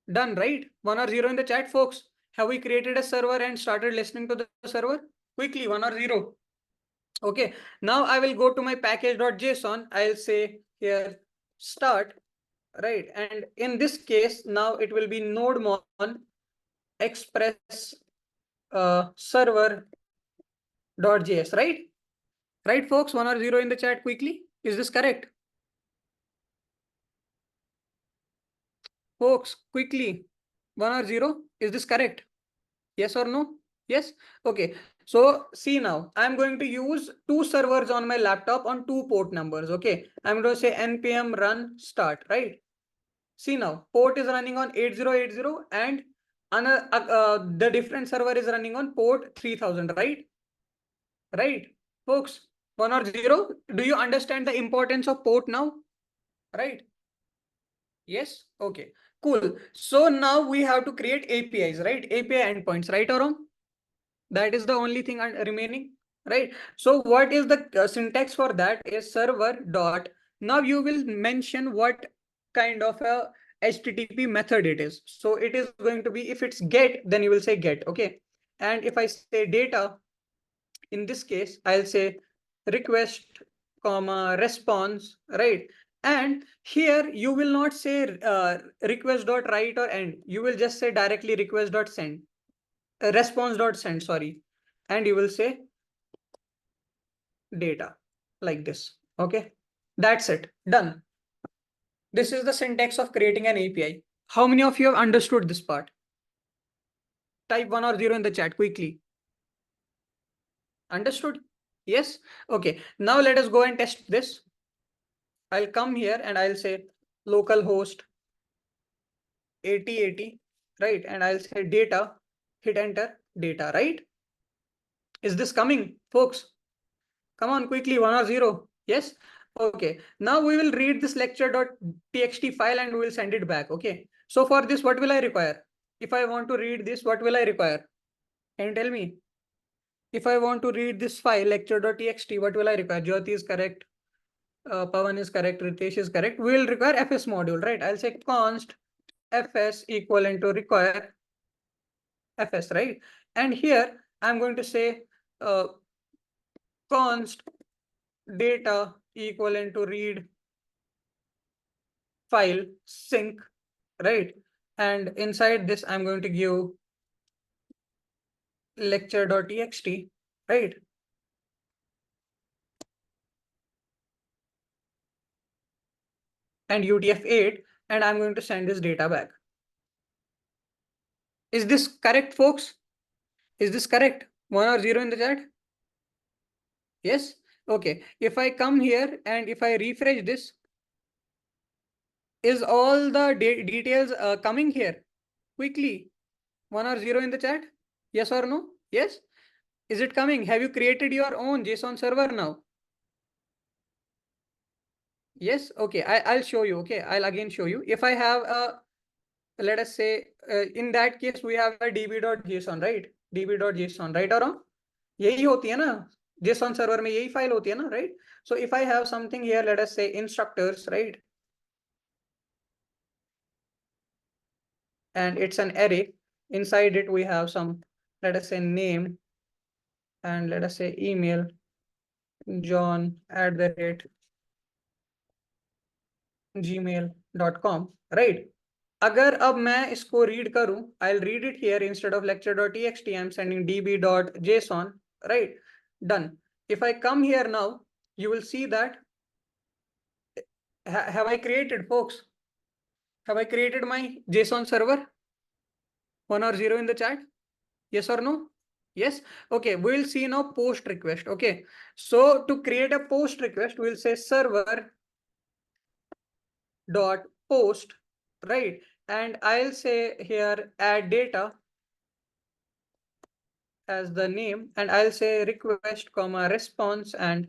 done, right? 1 or 0 in the chat, folks. Have we created a server and started listening to the server? Quickly, 1 or 0. Okay, now I will go to my package.json. I'll say here start, right? And in this case, now it will be nodemon express server.js, right? Right, folks? 1 or 0 in the chat quickly. Is this correct? Folks, quickly. 1 or 0. Is this correct? Yes or no? Yes. Okay. So see now, I'm going to use 2 servers on my laptop on 2 port numbers. Okay. I'm going to say npm run start, right? See now, port is running on 8080 and the different server is running on port 3000, right? Right. Folks, 1 or 0. Do you understand the importance of port now? Right. Yes. Okay. Cool. So now we have to create APIs, right? API endpoints, right or wrong? That is the only thing remaining, right? So what is the syntax for that is server dot. Now you will mention what kind of a HTTP method it is. So it is going to be, if it's get, then you will say get. Okay. And if I say data, in this case, I'll say request, comma, response, right? And here you will not say request.write or end. You will just say directly request.send, response.send, sorry. And you will say data like this. Okay, that's it, done. This is the syntax of creating an API. How many of you have understood this part? Type 1 or 0 in the chat quickly. Understood? Yes. Okay, now let us go and test this. I'll come here and I'll say localhost 8080, right? And I'll say data, hit enter, data, right? Is this coming, folks? Come on, quickly, 1 or 0. Yes. Okay. Now we will read this lecture.txt file and we will send it back. Okay. So for this, what will I require? If I want to read this, what will I require? Can you tell me? If I want to read this file, lecture.txt, what will I require? Jyoti is correct. Pawan is correct. Ritesh is correct. We will require fs module, right? I'll say const fs equivalent to require fs, right? And here I'm going to say const data equivalent to read file sync, right? And inside this, I'm going to give lecture.txt, right? And UTF-8, and I'm going to send this data back. Is this correct, folks? Is this correct? 1 or 0 in the chat? Yes. Okay. If I come here and if I refresh this, is all the details coming here? Quickly, 1 or 0 in the chat? Yes or no? Yes. Is it coming? Have you created your own JSON server now? Yes. Okay. I'll show you. Okay. I'll again show you. If I have a, let us say, in that case, we have a db.json, right? db.json, right or wrong? यही होती है ना, JSON server में यही file होती है ना, right? So if I have something here, let us say instructors, right? And it's an array. Inside it, we have some, let us say name, and let us say email, john@gmail.com, right? अगर अब मैं इसको read करूं, I'll read it here instead of lecture.txt, I'm sending db.json, right? Done. If I come here now, you will see that, have I created, folks? Have I created my JSON server? 1 or 0 in the chat? Yes or no? Yes. Okay, we'll see now post request. Okay, so to create a post request, we'll say server dot post, right? And I'll say here add data as the name, and I'll say request comma response. And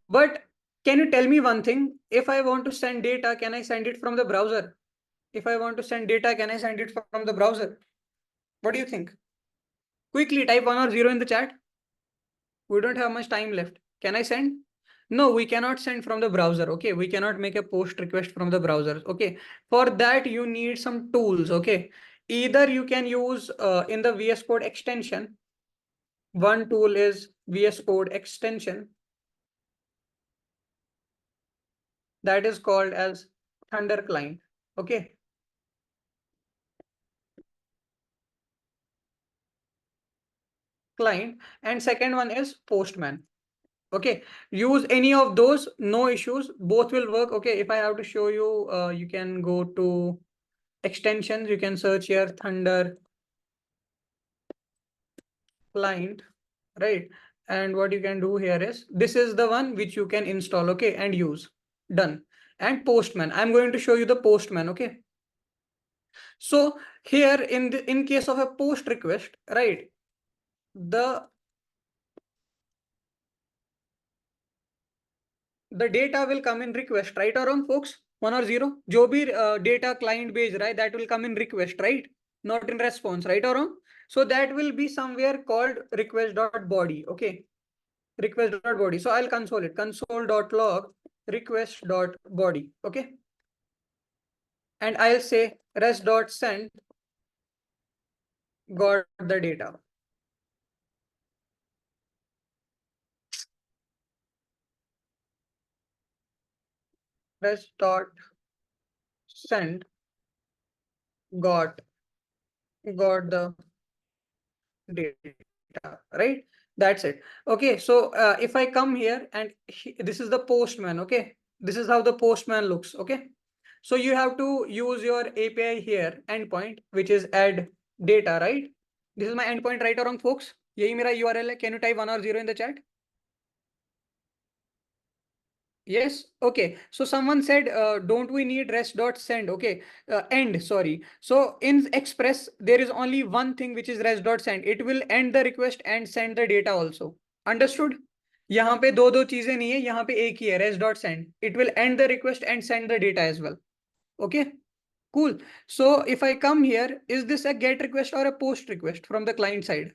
but can you tell me one thing? If I want to send data, can I send it from the browser? If I want to send data, can I send it from the browser? What do you think? Quickly type 1 or 0 in the chat. We don't have much time left. Can I send? No, we cannot send from the browser. Okay, we cannot make a post request from the browser. Okay, for that you need some tools. Okay, either you can use in the VS Code extension. One tool is VS Code extension, that is called as Thunder Client. Okay, client, and second one is Postman. Okay, use any of those, no issues, both will work. Okay, if I have to show you, you can go to extensions, you can search here Thunder Client, right? And what you can do here is, this is the one which you can install, okay, and use. Done. And Postman, I'm going to show you the Postman. Okay, so here in case of a post request, right, the data will come in request, right or wrong, folks? 1 or 0? जो भी data client भेज रहा है, that will come in request, right? Not in response, right or wrong? So that will be somewhere called request.body. Okay, request.body. So I'll console it, console.log request.body. Okay, and I'll say rest.send got the data. Rest.send got the data, right? That's it. Okay, so if I come here and this is the postman, okay, this is how the postman looks. Okay, so you have to use your API here endpoint, which is add data, right? This is my endpoint, right or wrong, folks? यही मेरा URL है. Can you type 1 or 0 in the chat? Yes. Okay. So someone said, don't we need rest.send? Okay. End, sorry. So in Express, there is only one thing which is rest.send. It will end the request and send the data also. Understood? यहाँ पे दो चीजें नहीं है, यहाँ पे एक ही है, rest.send. It will end the request and send the data as well. Okay. Cool. So if I come here, is this a GET request or a POST request from the client side?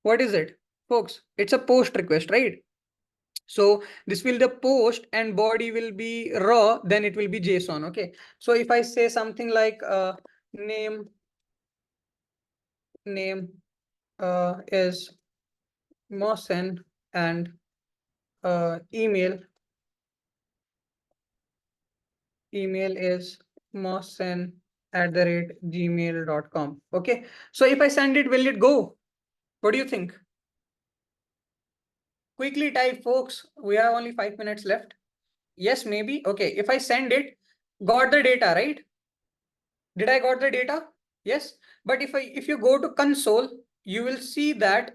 What is it, folks? It's a POST request, right? So this will the post and body will be raw, then it will be JSON. Okay. So if I say something like name is Mohsen and email is mohsen@gmail.com. Okay. So if I send it, will it go? What do you think? Quickly type, folks. We have only 5 minutes left. Yes, maybe. Okay. If I send it, got the data, right? Did I got the data? Yes. But if you go to console, you will see that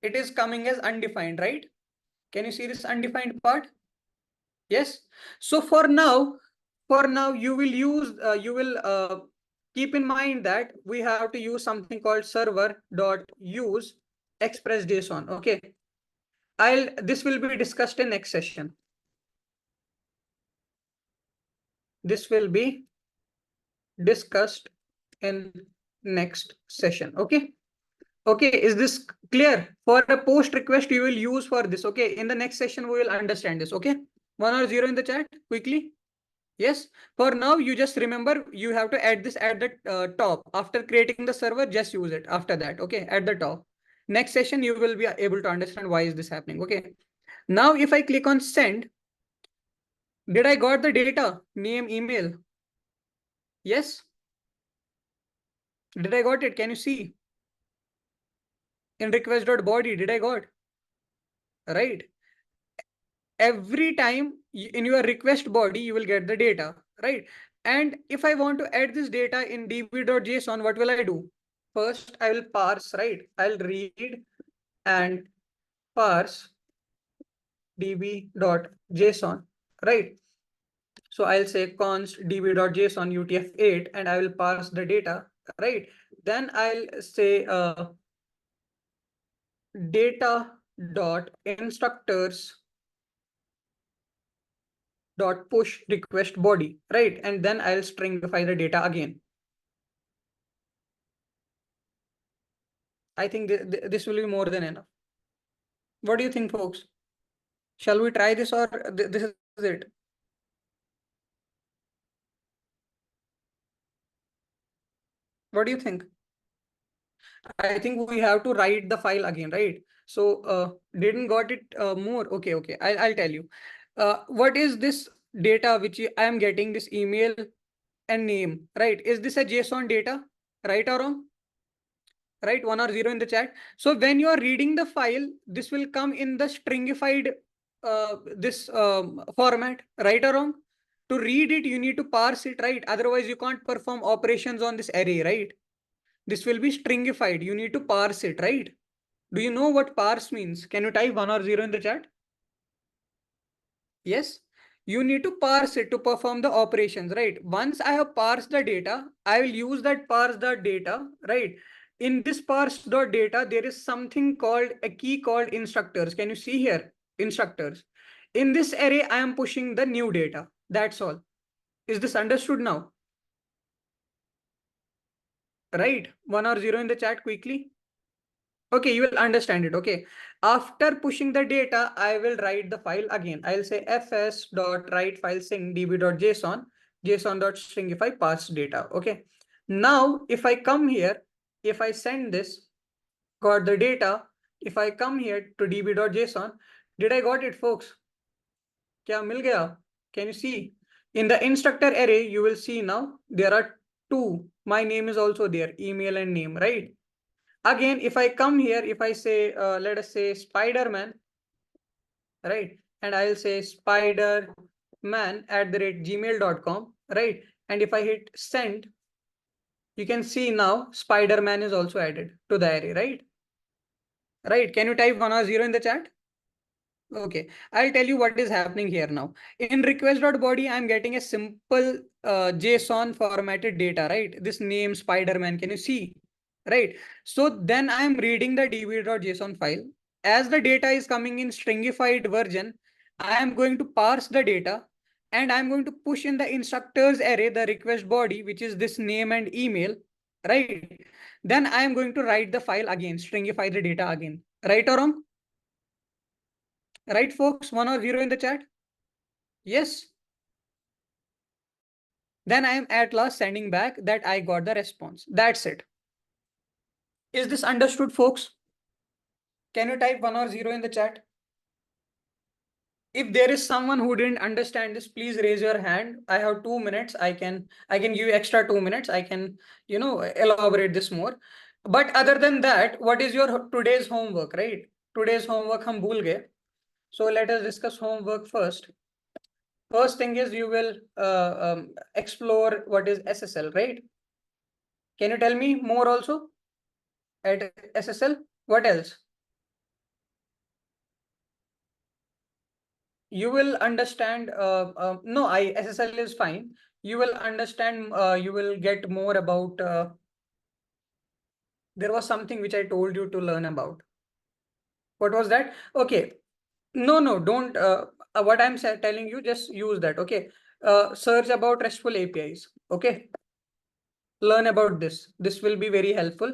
it is coming as undefined, right? Can you see this undefined part? Yes. So for now you will use keep in mind that we have to use something called server.use express JSON. Okay. This will be discussed in next session. This will be discussed in next session. Okay. Okay, is this clear? For a post request, you will use for this. Okay, in the next session, we will understand this. Okay, 1 or 0 in the chat quickly. Yes, for now, you just remember you have to add this at the top. After creating the server, just use it after that. Okay, at the top. Next session, you will be able to understand why is this happening. Okay, now if I click on send, did I got the data, name, email? Yes. Did I got it? Can you see? In request.body, did I got? Right. Every time in your request body, you will get the data, right? And if I want to add this data in db.json, what will I do? First, I will parse, right? I'll read and parse db.json, right? So I'll say const db.json utf-8 and I will parse the data, right? Then I'll say data.instructors dot push request body, right? And then I'll stringify the data again. I think this will be more than enough. What do you think, folks? Shall we try this or this is it? What do you think? I think we have to write the file again, right? So didn't got it more. Okay, I'll tell you. What is this data which I am getting, this email and name, right? Is this a JSON data, right or wrong? Right, 1 or 0 in the chat. So when you are reading the file, this will come in the stringified format, right or wrong? To read it, you need to parse it, right? Otherwise, you can't perform operations on this array, right? This will be stringified. You need to parse it, right? Do you know what parse means? Can you type 1 or 0 in the chat? Yes. You need to parse it to perform the operations, right? Once I have parsed the data, I will use that parse the data, right? In this parse.data, there is something called a key called instructors. Can you see here? Instructors. In this array, I am pushing the new data. That's all. Is this understood now? Right? 1 or 0 in the chat quickly. Okay, you will understand it. Okay. After pushing the data, I will write the file again. I'll say fs.write file sing db.json, json.stringify parse data. Okay. Now, if I come here, if I send this, got the data, if I come here to db.json, did I got it, folks? Kya mil gaya? Can you see? In the instructor array, you will see now there are two. My name is also there, email and name, right? Again, if I come here, if I say, let us say Spider-Man, right? And I'll say spiderman@gmail.com, right? And if I hit send, you can see now Spider-Man is also added to the array, right? Right. Can you type 1 or 0 in the chat? Okay, I'll tell you what is happening here now. In request.body, I'm getting a simple JSON formatted data, right? This name Spider-Man, can you see? Right. So then I'm reading the db.json file. As the data is coming in stringified version, I am going to parse the data and I'm going to push in the instructors array, the request body, which is this name and email, right? Then I am going to write the file again, stringify the data again, right or wrong? Right, folks? 1 or 0 in the chat? Yes. Then I am at last sending back that I got the response. That's it. Is this understood, folks? Can you type 1 or 0 in the chat? If there is someone who didn't understand this, please raise your hand. I have 2 minutes. I can give you extra 2 minutes. I can, elaborate this more. But other than that, what is your today's homework, right? Today's homework hum bhul gaye. So let us discuss homework first. First thing is you will explore what is SSL, right? Can you tell me more also at SSL? What else? You will understand. No, SSL is fine. You will understand. You will get more about. There was something which I told you to learn about. What was that? Okay. No, don't. What I'm telling you, just use that. Okay. Search about RESTful APIs. Okay. Learn about this. This will be very helpful.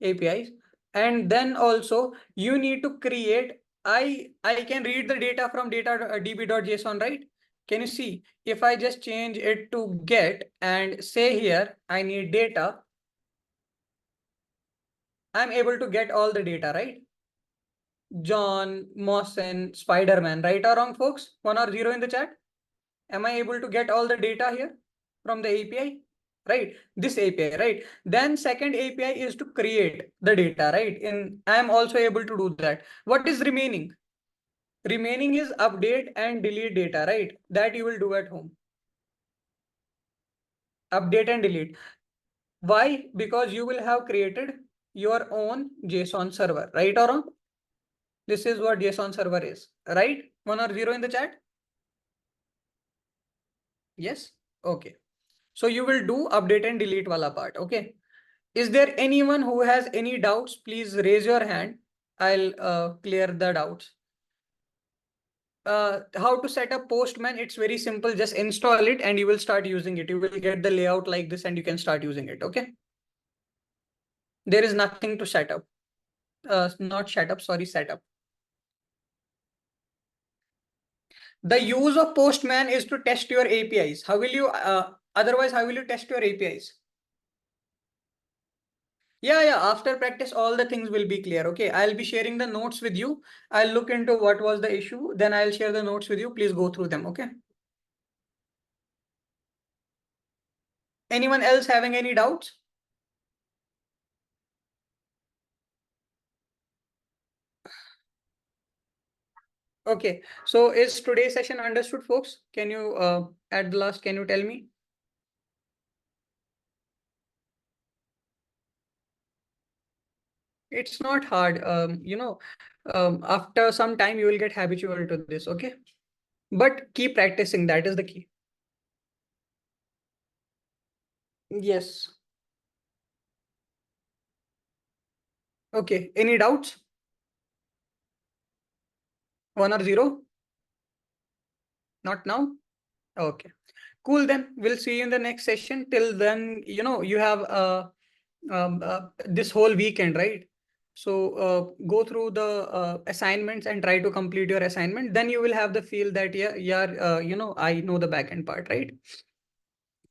APIs. And then also you need to create. I can read the data from db.json, right? Can you see? If I just change it to get and say here, I need data, I'm able to get all the data, right? John, Mawson, Spider-Man, right or wrong, folks? 1 or 0 in the chat? Am I able to get all the data here from the API? Right, this API, right? Then second API is to create the data, right? I am also able to do that. What is remaining? Remaining is update and delete data, right? That you will do at home. Update and delete. Why? Because you will have created your own JSON server, right or wrong? This is what JSON server is, right? 1 or 0 in the chat? Yes. Okay. So you will do update and delete wala part. Okay. Is there anyone who has any doubts? Please raise your hand. I'll clear the doubts. How to set up Postman? It's very simple. Just install it and you will start using it. You will get the layout like this and you can start using it. Okay. There is nothing to set up. Not set up, sorry, set up. The use of Postman is to test your APIs. How will you, otherwise, how will you test your APIs? Yeah. After practice, all the things will be clear. Okay. I'll be sharing the notes with you. I'll look into what was the issue. Then I'll share the notes with you. Please go through them. Okay. Anyone else having any doubts? Okay. So is today's session understood, folks? Can you, at the last, can you tell me? It's not hard. After some time, you will get habitual to this. Okay. But keep practicing. That is the key. Yes. Okay. Any doubts? 1 or 0? Not now? Okay. Cool. Then we'll see you in the next session. Till then, you have this whole weekend, right? So go through the assignments and try to complete your assignment. Then you will have the feel that I know the backend part, right?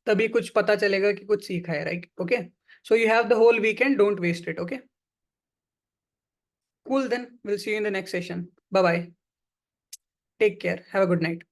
तभी कुछ पता चलेगा कि कुछ सीखा है, right? Okay. So you have the whole weekend. Don't waste it. Okay. Cool. Then we'll see you in the next session. Bye bye. Take care. Have a good night.